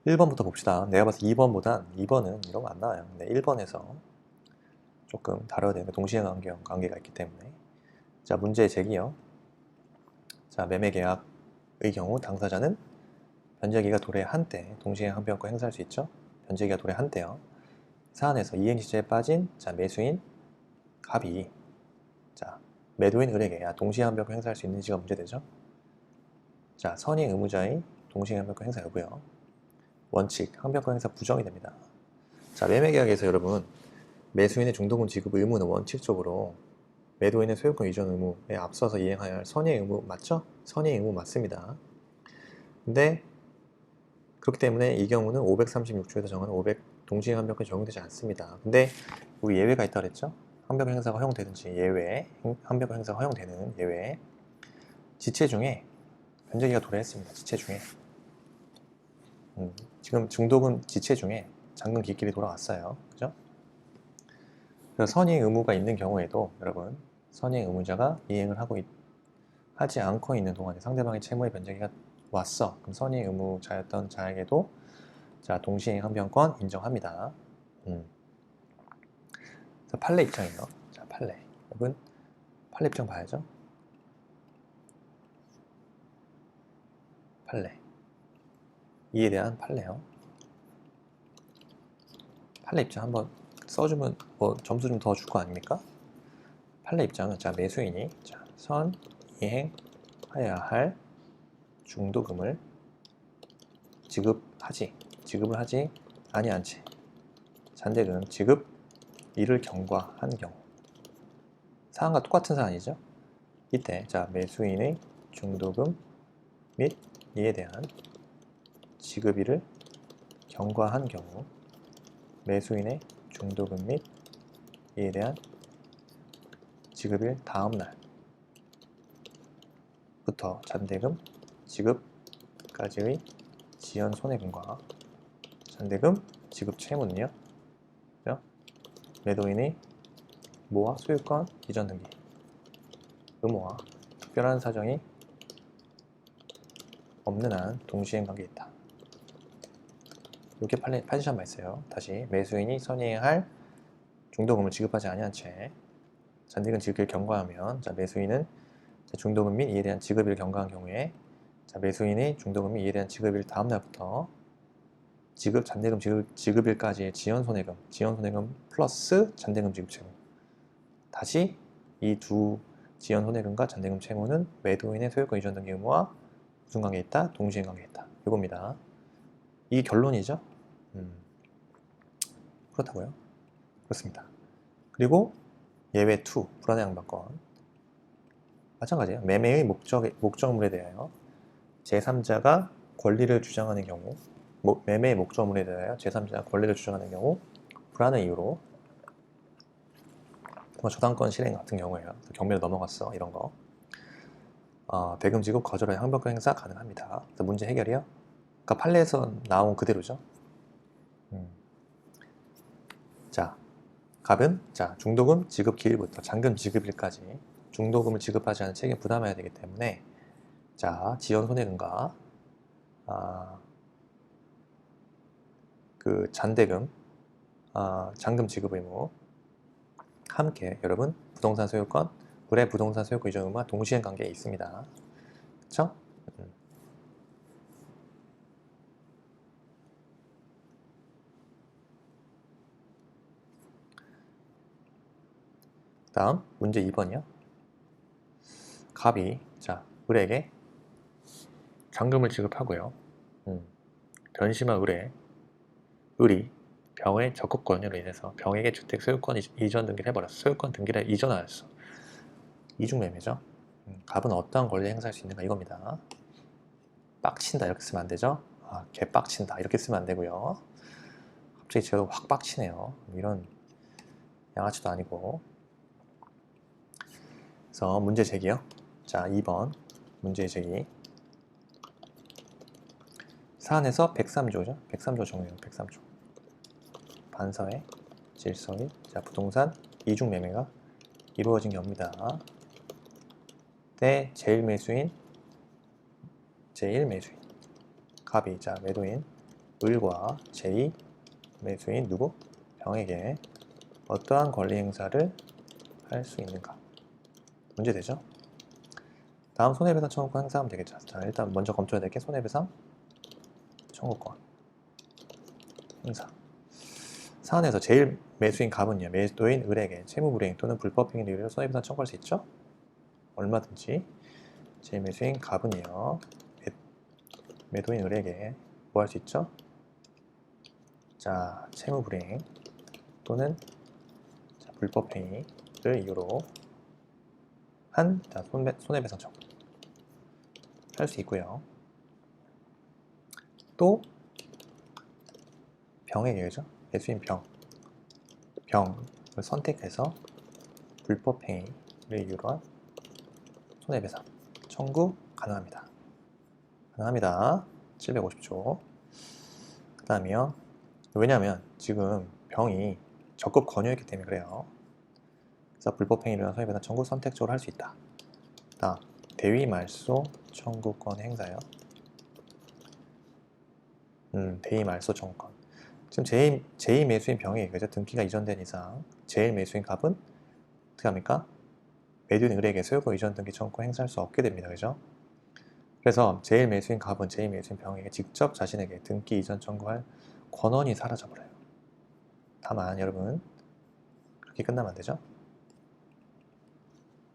1번부터 봅시다. 내가 봐서 2번보단 2번은 이런 거 안 나와요. 근데 1번에서 조금 다뤄야 되는 동시행 관계가 있기 때문에. 자, 문제 제기요. 자, 매매계약의 경우 당사자는 변제기가 도래한 때 동시행 항변권 행사할 수 있죠. 변제기가 도래한 때요. 사안에서 이행시제에 빠진 자, 매수인 갑이 자, 매도인 을에게 동시행 항변권 행사할 수 있는지가 문제되죠. 자, 선의 의무자의 동시행 항변권 행사 여부요. 원칙, 항변권 행사 부정이 됩니다. 자, 매매계약에서 여러분, 매수인의 중도금 지급 의무는 원칙적으로 매도인의 소유권 이전 의무에 앞서서 이행해야 할 선의 의무 맞죠? 선의 의무 맞습니다. 근데 그렇기 때문에 이 경우는 536조에서 정하는 500 동시행 항변권이 적용되지 않습니다. 근데 우리 예외가 있다고 그랬죠? 항변권 행사가 허용되든지 예외, 항변권 행사가 허용되는 예외 지체 중에 변제기가 도래했습니다. 지체 중에 지금 중도금 지체 중에 잔금 기일이 돌아왔어요. 그죠? 그래서 선의 의무가 있는 경우에도 여러분 선의 의무자가 이행을 하지 않고 있는 동안에 상대방의 채무의 변제기가 왔어. 그럼 선의 의무자였던 자에게도 자, 동시행 항변권 인정합니다. 그래서 판례 입장이에요. 자, 판례. 여러분 판례 입장 봐야죠. 판례. 이에 대한 판례요. 판례 입장 한번 써주면 뭐 점수 좀 더 줄 거 아닙니까? 판례 입장은 자, 매수인이 자, 선 이행하여야 할 중도금을 지급을 하지 아니한 채 잔대금 지급 이를 경과한 경우 사안과 똑같은 사안이죠. 이때 자, 매수인의 중도금 및 이에 대한 지급일을 경과한 경우 매수인의 중도금 및 이에 대한 지급일 다음 날부터 잔대금 지급까지의 지연 손해금과 잔대금 지급 채무는요, 매도인의 모와 소유권 이전 등기 의무와 특별한 사정이 없는 한 동시행 관계에 있다. 이렇게 판시한바 있어요. 다시 매수인이 선이행할 중도금을 지급하지 아니한 채 잔대금 지급을 경과하면 자, 매수인은 중도금 및 이에 대한 지급일을 경과한 경우에 자, 매수인이 중도금 및 이에 대한 지급일 다음 날부터 잔대금 지급일까지의 지연손해금 플러스 잔대금 지급 채무. 다시 이 두 지연손해금과 잔대금 채무는 매도인의 소유권 이전 등기 의무와 무슨 관계에 있다? 동시행 관계에 있다. 이겁니다. 이게 결론이죠. 그렇다고요. 그렇습니다. 그리고 예외 2, 불안해 항변권. 마찬가지예요. 매매의 목적물에 대하여 제3자가 권리를 주장하는 경우 매매의 목적물에 대하여 제3자가 권리를 주장하는 경우 불안의 이유로 저당권 실행 같은 경우에요. 경매를 넘어갔어. 이런 거. 대금 지급 거절의 항변권 행사 가능합니다. 그래서 문제 해결이요. 그러니까 판례에서 나온 그대로죠. 자, 갑은 자, 중도금 지급 기일부터 잔금 지급일까지 중도금을 지급하지 않은 책임 부담해야 되기 때문에 자, 지연 손해금과 그 잔대금 잔금 지급 의무 함께 여러분 부동산 소유권 을의 부동산 소유권 이전 의무와 동시행 관계에 있습니다. 그렇죠? 다음 문제 2번이요. 갑이 자, 을에게 잔금을 지급하고요. 변심한 을이 병의 적극 권유로 인해서 병에게 주택 소유권 이전 등기를 해버렸어. 소유권 등기를 이전하였어. 이중매매죠. 갑은 어떠한 권리 행사할 수 있는가 이겁니다. 빡친다 이렇게 쓰면 안 되죠. 개 빡친다 이렇게 쓰면 안 되고요. 갑자기 제가 확 빡치네요. 이런 양아치도 아니고. 그래서 문제 제기요. 자, 2번 문제 제기. 사안에서 103조죠. 103조 정리해요. 103조. 반사회, 질서의, 자, 부동산 이중매매가 이루어진 경우입니다. 때 제일 매수인 갑이, 자, 매도인 을과 제2 매수인 누구? 병에게 어떠한 권리 행사를 할 수 있는가? 문제 되죠? 다음 손해배상 청구권 행사하면 되겠죠. 자, 일단 먼저 검토해야 될 게 손해배상 청구권 행사. 사안에서 제일 매수인 갑은요, 매도인 을에게 채무불이행 또는 불법행위에 의해 손해배상 청구할 수 있죠? 얼마든지. 제일 매수인 갑은요, 매도인 을에게 뭐 할 수 있죠? 자, 채무불이행 또는 자, 불법행위를 이유로 한 자, 손해배상 청구 할 수 있고요. 또 병에게죠. 매수인 병을 선택해서 불법행위를 이유로 한 손해배상 청구 가능합니다. 750조. 그 다음이요. 왜냐하면 지금 병이 적극 권유했기 때문에 그래요. 그래서 불법행위를 위한 손해배상 청구 선택적으로 할 수 있다. 다음, 대위 말소 청구권 행사요. 대위 말소 청구권. 지금 제2 매수인 병이 그죠? 등기가 이전된 이상 제일 매수인 갑은 어떻게 합니까? 매도인 을에게 소유권 이전 등기 청구권 행사할 수 없게 됩니다. 그죠? 그래서 제일 매수인 갑은 제2 매수인 병에게 직접 자신에게 등기 이전 청구할 권한이 사라져버려요. 다만 여러분 그렇게 끝나면 안 되죠?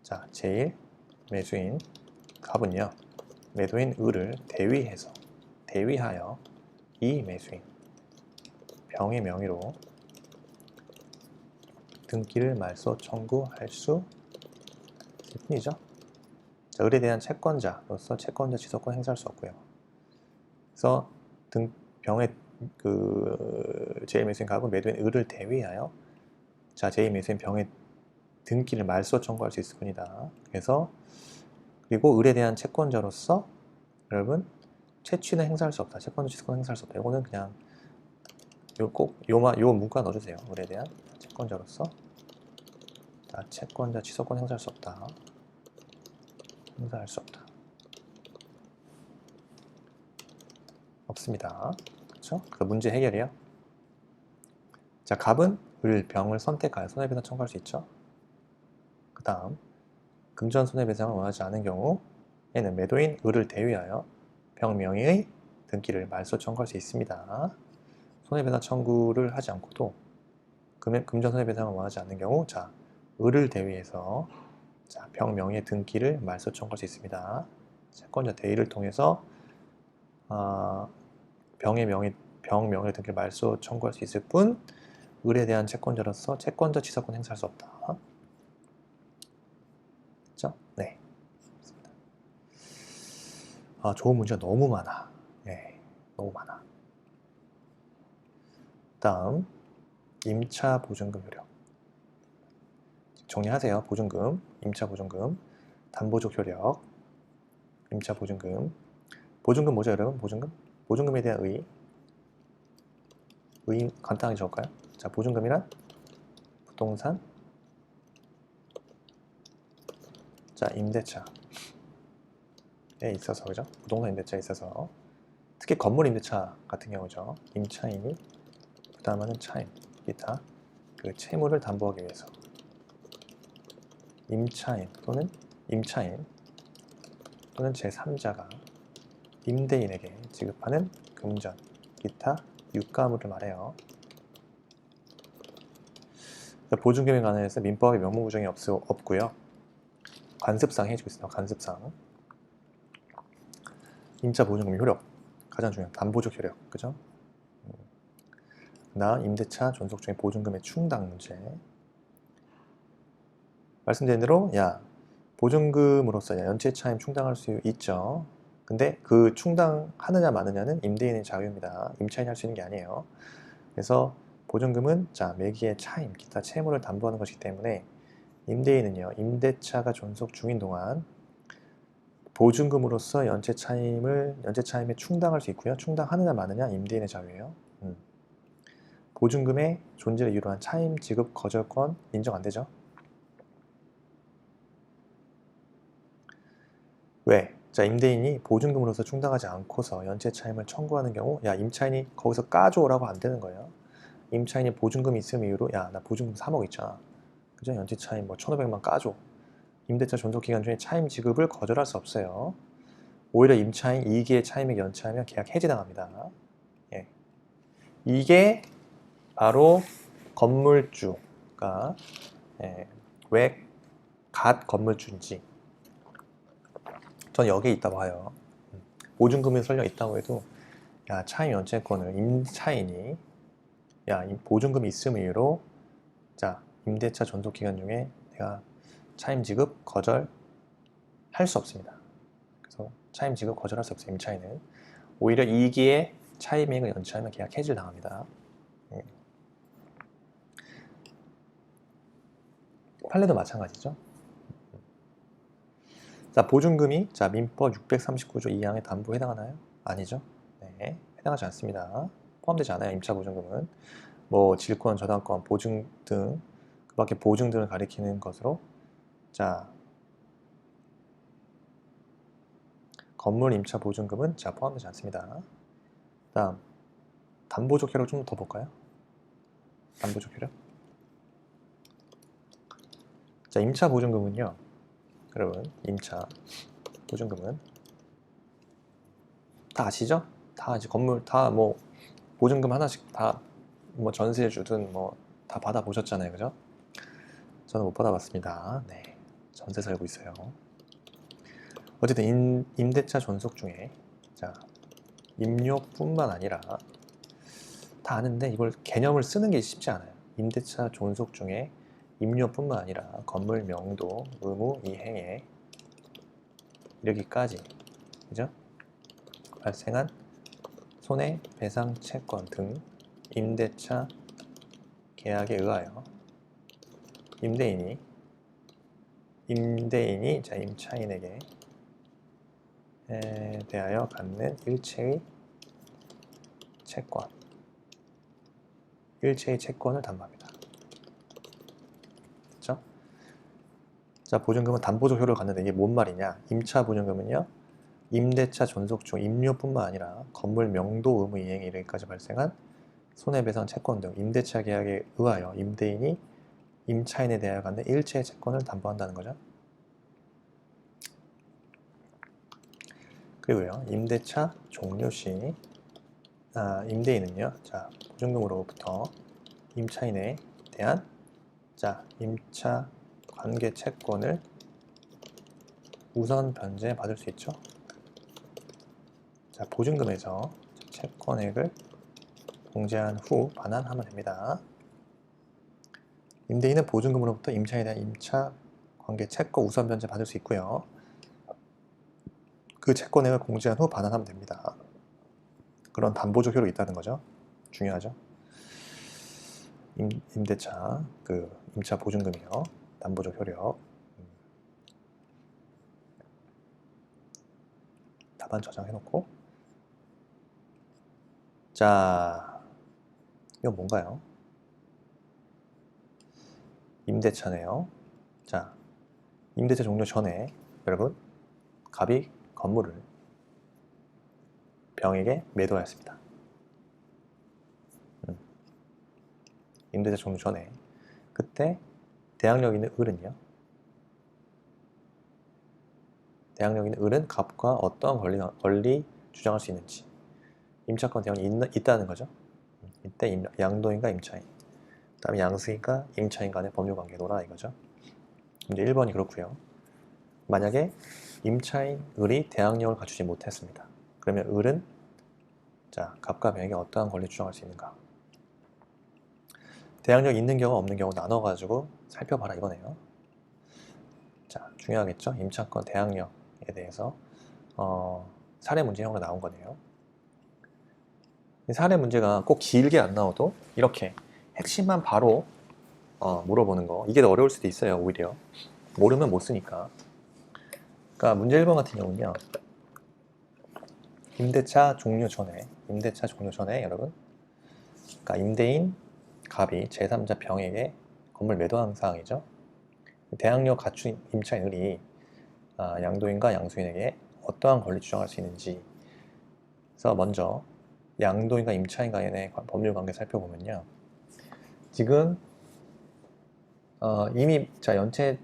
자, 제일 매수인 갑은요, 매도인 을을 대위하여 이 매수인 병의 명의로 등기를 말소 청구할 수 있을 뿐이죠. 자, 을에 대한 채권자로서 채권자 취소권 행사할 수 없고요. 그래서 병의 제일 매수인 갑은 매도인 을을 대위하여 자, 제2 매수인 병의 등기를 말소 청구할 수 있을 뿐이다. 그래서 그리고 을에 대한 채권자로서 여러분 채취는 행사할 수 없다. 채권자 취소권 행사할 수 없다. 이거는 그냥 요 문구가 넣어주세요. 을에 대한 채권자로서 자, 채권자 취소권 행사할 수 없다. 행사할 수 없다. 없습니다. 그렇죠? 그래서 문제 해결이요. 자, 갑은 을, 병을 선택하여 손해배상 청구할 수 있죠. 그 다음 금전 손해배상을 원하지 않은 경우에는 매도인 을을 대위하여 병 명의의 등기를 말소 청구할 수 있습니다. 손해배상 청구를 하지 않고도 금전 손해배상을 원하지 않는 경우 자, 을을 대위해서 자, 병 명의의 등기를 말소 청구할 수 있습니다. 채권자 대위를 통해서 병 명의의 등기를 말소 청구할 수 있을 뿐 을에 대한 채권자로서 채권자 취소권 행사할 수 없다. 그렇죠? 네. 좋은 문제가 너무 많아. 네, 너무 많아. 다음 임차 보증금 효력. 정리하세요. 보증금, 임차 보증금, 담보적 효력, 임차 보증금. 보증금 뭐죠, 여러분? 보증금에 대한 의 간단하게 적을까요? 자, 보증금이란 부동산, 자, 임대차에 있어서, 그죠? 부동산 임대차에 있어서 특히 건물 임대차 같은 경우죠. 임차인이 부담하는 차임, 기타 그 채무를 담보하기 위해서 임차인 또는 제3자가 임대인에게 지급하는 금전, 기타 유가물을 말해요. 보증금에 관해서 민법에 명문 규정이 없고요. 관습상 해주고 있습니다. 관습상. 임차 보증금 효력 가장 중요한 담보적 효력, 그죠? 나 임대차 존속 중에 보증금의 충당 문제. 말씀드린 대로 보증금으로서 연체 차임 충당할 수 있죠. 근데 그 충당하느냐 마느냐는 임대인의 자유입니다. 임차인이 할 수 있는 게 아니에요. 그래서 보증금은 매기의 차임, 기타 채무를 담보하는 것이기 때문에 임대인은요, 임대차가 존속 중인 동안 보증금으로서 연체 차임에 충당할 수 있고요. 충당하느냐 마느냐 임대인의 자유예요. 보증금의 존재를 이유로 한 차임 지급 거절권 인정 안 되죠. 왜? 임대인이 보증금으로서 충당하지 않고서 연체 차임을 청구하는 경우, 임차인이 거기서 까줘라고 안 되는 거예요. 임차인이 보증금이 있음 이유로, 나 보증금 3억 있잖아. 그죠? 연체 차임 1,500만 까줘. 임대차 존속 기간 중에 차임 지급을 거절할 수 없어요. 오히려 임차인 2기의 차임액 연체하면 계약 해지당합니다. 예. 이게 바로 건물주가 왜 갓 건물주인지 전 여기에 있다고 봐요. 보증금이 설령 있다고 해도 차임 연체권을 임차인이 보증금이 있음 이유로 임대차 존속 기간 중에 내가 차임 지급 거절 할 수 없습니다. 그래서 차임 지급 거절할 수 없어요. 임차인은 오히려 2기의 차임액을 연체하면 계약 해지를 당합니다. 판례도 마찬가지죠. 보증금이 민법 639조 2항의 담보에 해당하나요? 아니죠. 네, 해당하지 않습니다. 포함되지 않아요. 임차 보증금은 질권, 저당권, 보증 등 그 밖에 보증 등을 가리키는 것으로 건물 임차 보증금은 포함되지 않습니다. 다음 담보적 효력 좀 더 볼까요? 담보적 효력. 임차 보증금은요, 여러분, 임차 보증금은 다 아시죠? 다 이제 건물 다 보증금 하나씩 다 전세 주든 다 받아 보셨잖아요, 그죠? 저는 못 받아봤습니다. 네, 전세 살고 있어요. 어쨌든 임대차 존속 중에 임료뿐만 아니라 다 아는데 이걸 개념을 쓰는 게 쉽지 않아요. 임대차 존속 중에 임료뿐만 아니라 건물 명도, 의무, 이행에 이르기까지, 그죠? 발생한 손해배상 채권 등 임대차 계약에 의하여 임대인이 임차인에게 대하여 갖는 일체의 채권을 담보합니다. 그렇죠? 보증금은 담보적 효력을 갖는데 이게 뭔 말이냐? 임차 보증금은요, 임대차 존속 중 임료뿐만 아니라 건물 명도 의무 이행에 이르기까지 발생한 손해배상 채권 등 임대차 계약에 의하여 임대인이 임차인에 대하여 갖는 일체의 채권을 담보한다는 거죠. 그리고요, 임대차 종료 시 임대인은요, 보증금으로부터 임차인에 대한 임차 관계 채권을 우선 변제 받을 수 있죠. 보증금에서 채권액을 공제한 후 반환하면 됩니다. 임대인은 보증금으로부터 임차인에 대한 임차 관계 채권 우선 변제 받을 수 있고요. 그 채권액을 공제한 후 반환하면 됩니다. 그런 담보적 효력이 있다는 거죠. 중요하죠. 임대차 임차 보증금이요. 담보적 효력. 답안 저장해놓고. 이건 뭔가요? 임대차네요. 임대차 종료 전에 여러분, 갑이 건물을 병에게 매도하였습니다. 임대차 종료 전에. 그때 대항력 있는 을은요, 대항력 있는 을은 갑과 어떠한 권리 주장할 수 있는지, 임차권 대항이 있다는 거죠. 이때 양도인과 임차인, 그 다음에 양수인과 임차인 간의 법률관계노라 이거죠. 문제 1번이 그렇고요. 만약에 임차인 을이 대항력을 갖추지 못했습니다. 그러면 을은 갑과 병에게 어떠한 권리 주장할 수 있는가? 대항력 있는 경우 없는 경우 나눠가지고 살펴봐라 이거네요. 자, 중요하겠죠? 임차권 대항력에 대해서 사례 문제형으로 나온 거네요. 이 사례 문제가 꼭 길게 안 나와도 이렇게 핵심만 바로 물어보는 거, 이게 더 어려울 수도 있어요. 오히려 모르면 못 쓰니까. 그러니까 문제 1번 같은 경우는요, 임대차 종료 전에 여러분, 그러니까 임대인 갑이 제3자 병에게 건물 매도한 사항이죠. 대항력 갖춘 임차인 을이 양도인과 양수인에게 어떠한 권리 주장할 수 있는지. 그래서 먼저 양도인과 임차인 간의 법률 관계 살펴보면요, 지금 이미 연체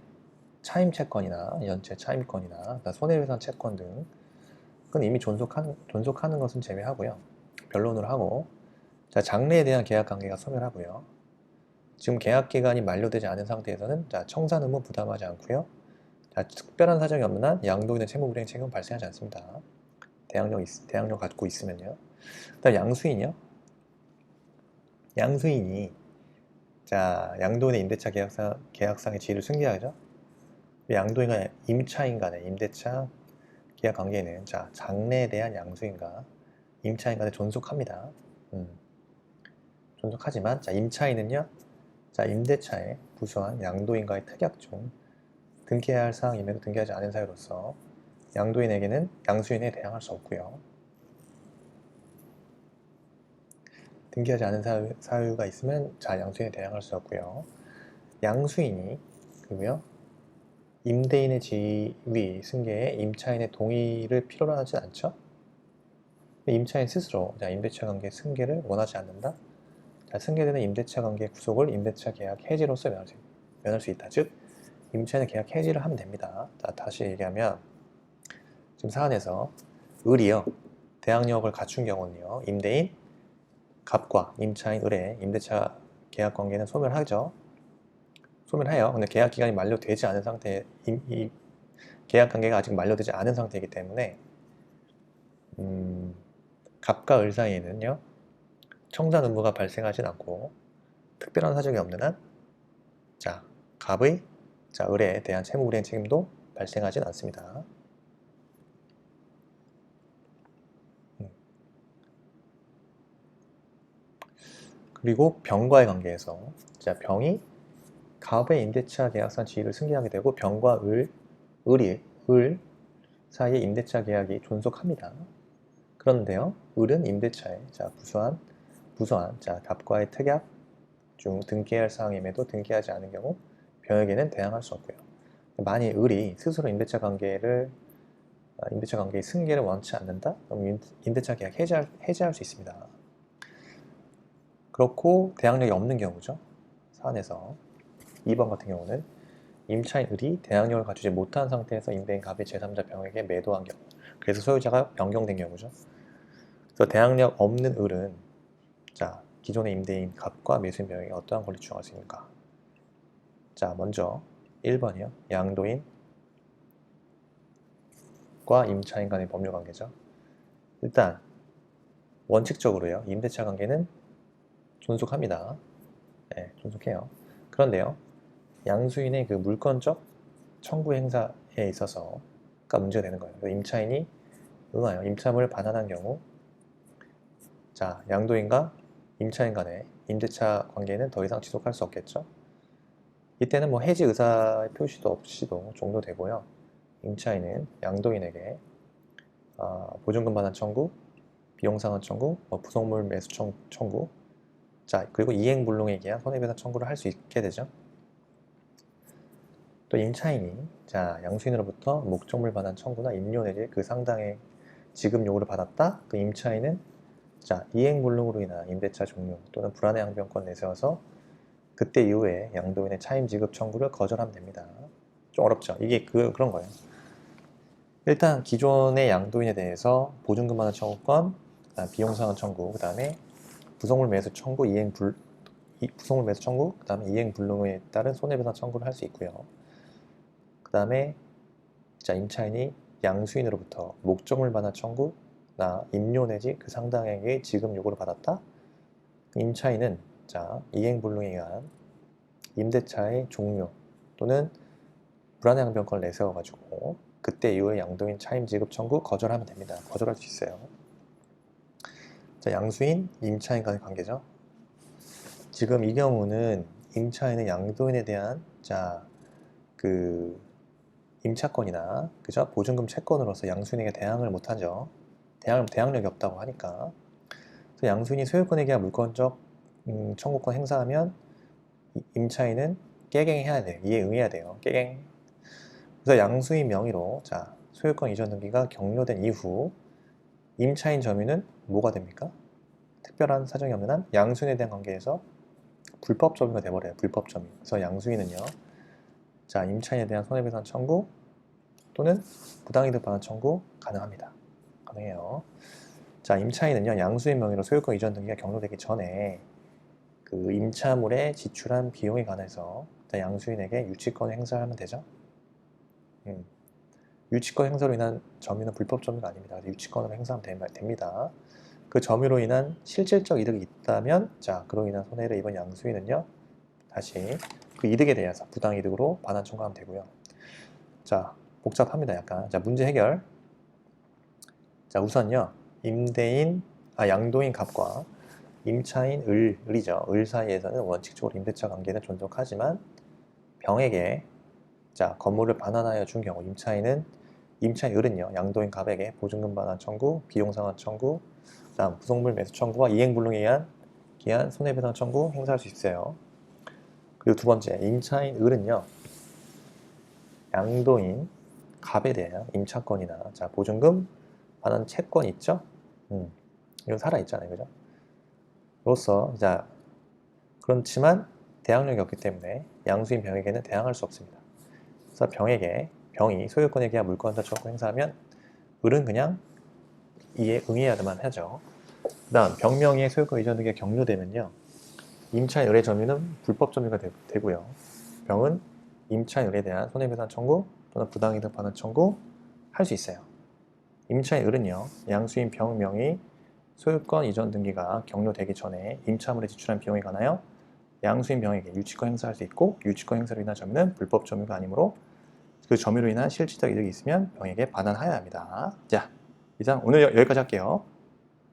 차임 채권이나 연체 차임권이나 손해배상 채권 등 그건 이미 존속하는 것은 제외하고요, 변론을 하고, 장래에 대한 계약 관계가 소멸하고요, 지금 계약 기간이 만료되지 않은 상태에서는 청산 의무 부담하지 않고요, 특별한 사정이 없는 한 양도인의 채무불이행 책임은 발생하지 않습니다. 대항력 갖고 있으면요. 그다음 양수인이요. 양수인이 양도인의 임대차 계약상의 지위를 승계하죠. 양도인과 임차인 간의 임대차 계약 관계는 장래에 대한 양수인과 임차인 간에 존속합니다. 존속하지만 임차인은요, 임대차에 부수한 양도인과의 특약 중 등기해야 할 사항임에도 등기하지 않은 사유로서 양도인에게는 양수인에 대항할 수 없고요. 등기하지 않은 사유가 있으면 양수인에 대항할 수 없고요. 양수인이 그리고요, 임대인의 지위 승계에 임차인의 동의를 필요로 하지 않죠. 임차인 스스로 임대차 관계 승계를 원하지 않는다. 승계되는 임대차 관계 구속을 임대차 계약 해지로서 면할 수 있다. 즉, 임차인의 계약 해지를 하면 됩니다. 다시 얘기하면 지금 사안에서 을이요, 대항력을 갖춘 경우는요, 임대인 갑과 임차인 을의 임대차 계약 관계는 소멸하죠. 소멸해요. 근데 계약 기간이 만료되지 않은 상태, 이 계약 관계가 아직 만료되지 않은 상태이기 때문에 갑과 을 사이에는요, 청산 의무가 발생하진 않고 특별한 사정이 없는 한 갑의 을에 대한 채무불이행 책임도 발생하진 않습니다. 그리고 병과의 관계에서 병이 갑의 임대차 계약상 지위를 승계하게 되고 병과 을 사이의 임대차 계약이 존속합니다. 그런데요, 을은 임대차에 부수한 갑과의 특약 중 등기해야 할 사항임에도 등기하지 않은 경우 병에게는 대항할 수 없고요. 만일 을이 스스로 임대차 관계의 승계를 원치 않는다? 그럼 임대차 계약 해지할 수 있습니다. 그렇고 대항력이 없는 경우죠. 사안에서 2번 같은 경우는 임차인 을이 대항력을 갖추지 못한 상태에서 임대인 갑이 제3자 병에게 매도한 경우, 그래서 소유자가 변경된 경우죠. 그래서 대항력 없는 을은 기존의 임대인 갑과 매수인 병에게 어떠한 권리 주장할 수 있는가? 먼저 1번이요. 양도인과 임차인 간의 법률 관계죠. 일단 원칙적으로요, 임대차 관계는 존속합니다. 네, 존속해요. 그런데요, 양수인의 그 물권적 청구 행사에 있어서가 문제가 되는 거예요. 임차인이 응하여 임차물을 반환한 경우, 양도인과 임차인 간의 임대차 관계는 더 이상 지속할 수 없겠죠. 이때는 해지 의사의 표시도 없이도 종료되고요. 임차인은 양도인에게 보증금 반환 청구, 비용상환 청구, 부속물 매수 청구, 그리고 이행불능에 의한 손해배상 청구를 할 수 있게 되죠. 또 임차인이 양수인으로부터 목적물 반환 청구나 임료 내지 그 상당의 지급 요구를 받았다. 그 임차인은 이행불능으로 인한 임대차 종료 또는 불안해 항변권 내세워서 그때 이후에 양도인의 차임 지급 청구를 거절하면 됩니다. 좀 어렵죠. 이게 그런 거예요. 일단 기존의 양도인에 대해서 보증금 반환 청구권, 비용상환 청구, 그 다음에 부속물 매수 청구, 부속물 매수 청구, 그 다음에 이행불능에 따른 손해배상 청구를 할 수 있고요. 그 다음에 임차인이 양수인으로부터 목적물 반환 청구나 임료 내지 그 상당액의 지급 요구를 받았다. 임차인은 이행불능에 의한 임대차의 종료 또는 불안해양변권을 내세워가지고 그때 이후에 양도인 차임 지급 청구 거절하면 됩니다. 거절할 수 있어요. 자, 양수인, 임차인 간의 관계죠. 지금 이 경우는 임차인은 양도인에 대한 그 임차권이나 그죠? 보증금 채권으로서 양수인에게 대항을 못하죠. 대항력이 없다고 하니까. 그래서 양수인이 소유권에 대한 물권적 청구권 행사하면 임차인은 깨갱해야 돼요. 이에 응해야 돼요. 깨갱. 그래서 양수인 명의로 소유권 이전 등기가 격려된 이후 임차인 점유는 뭐가 됩니까? 특별한 사정이 없는 한 양수인에 대한 관계에서 불법 점유가 돼버려요. 불법 점유. 그래서 양수인은요. 임차인에 대한 손해배상 청구 또는 부당이득 반환 청구 가능합니다. 가능해요. 임차인은요. 양수인 명의로 소유권 이전 등기가 격려되기 전에 그 임차물에 지출한 비용에 관해서 양수인에게 유치권을 행사하면 되죠. 유치권 행사로 인한 점유는 불법 점유가 아닙니다. 유치권으로 행사하면 됩니다. 그 점유로 인한 실질적 이득이 있다면 그로 인한 손해를 입은 양수인은요. 다시 그 이득에 대해서 부당이득으로 반환 청구하면 되고요. 복잡합니다. 약간. 문제 해결. 우선요. 양도인 갑과 임차인 을이죠. 을 사이에서는 원칙적으로 임대차 관계는 존속하지만 병에게 건물을 반환하여 준 경우 임차인 을은요. 양도인 갑에게 보증금 반환 청구, 비용 상환 청구, 부속물 매수 청구와 이행불능에 의한 손해배상 청구 행사할 수 있어요. 그리고 두 번째, 임차인 을은요. 양도인 갑에 대한 임차권이나 보증금 반환 채권 있죠? 이건 살아있잖아요. 그죠? 로서 그렇지만 대항력이 없기 때문에 양수인 병에게는 대항할 수 없습니다. 그래서 병이 소유권에 대한 물권자 청구 행사하면 을은 그냥 이에 응해야만 하죠. 그 다음 병명의의 소유권 이전 등기가 격려되면요. 임차인 을의 점유는 불법 점유가 되고요. 병은 임차인 을에 대한 손해배상 청구 또는 부당이득 반환 청구 할 수 있어요. 임차인 을은요. 양수인 병 명의 소유권 이전 등기가 격려되기 전에 임차물에 지출한 비용에 관하여 양수인 병에게 유치권 행사할 수 있고 유치권 행사로 인한 점유는 불법 점유가 아니므로 그 점유로 인한 실질적 이득이 있으면 병에게 반환하여야 합니다. 이상 오늘 여기까지 할게요.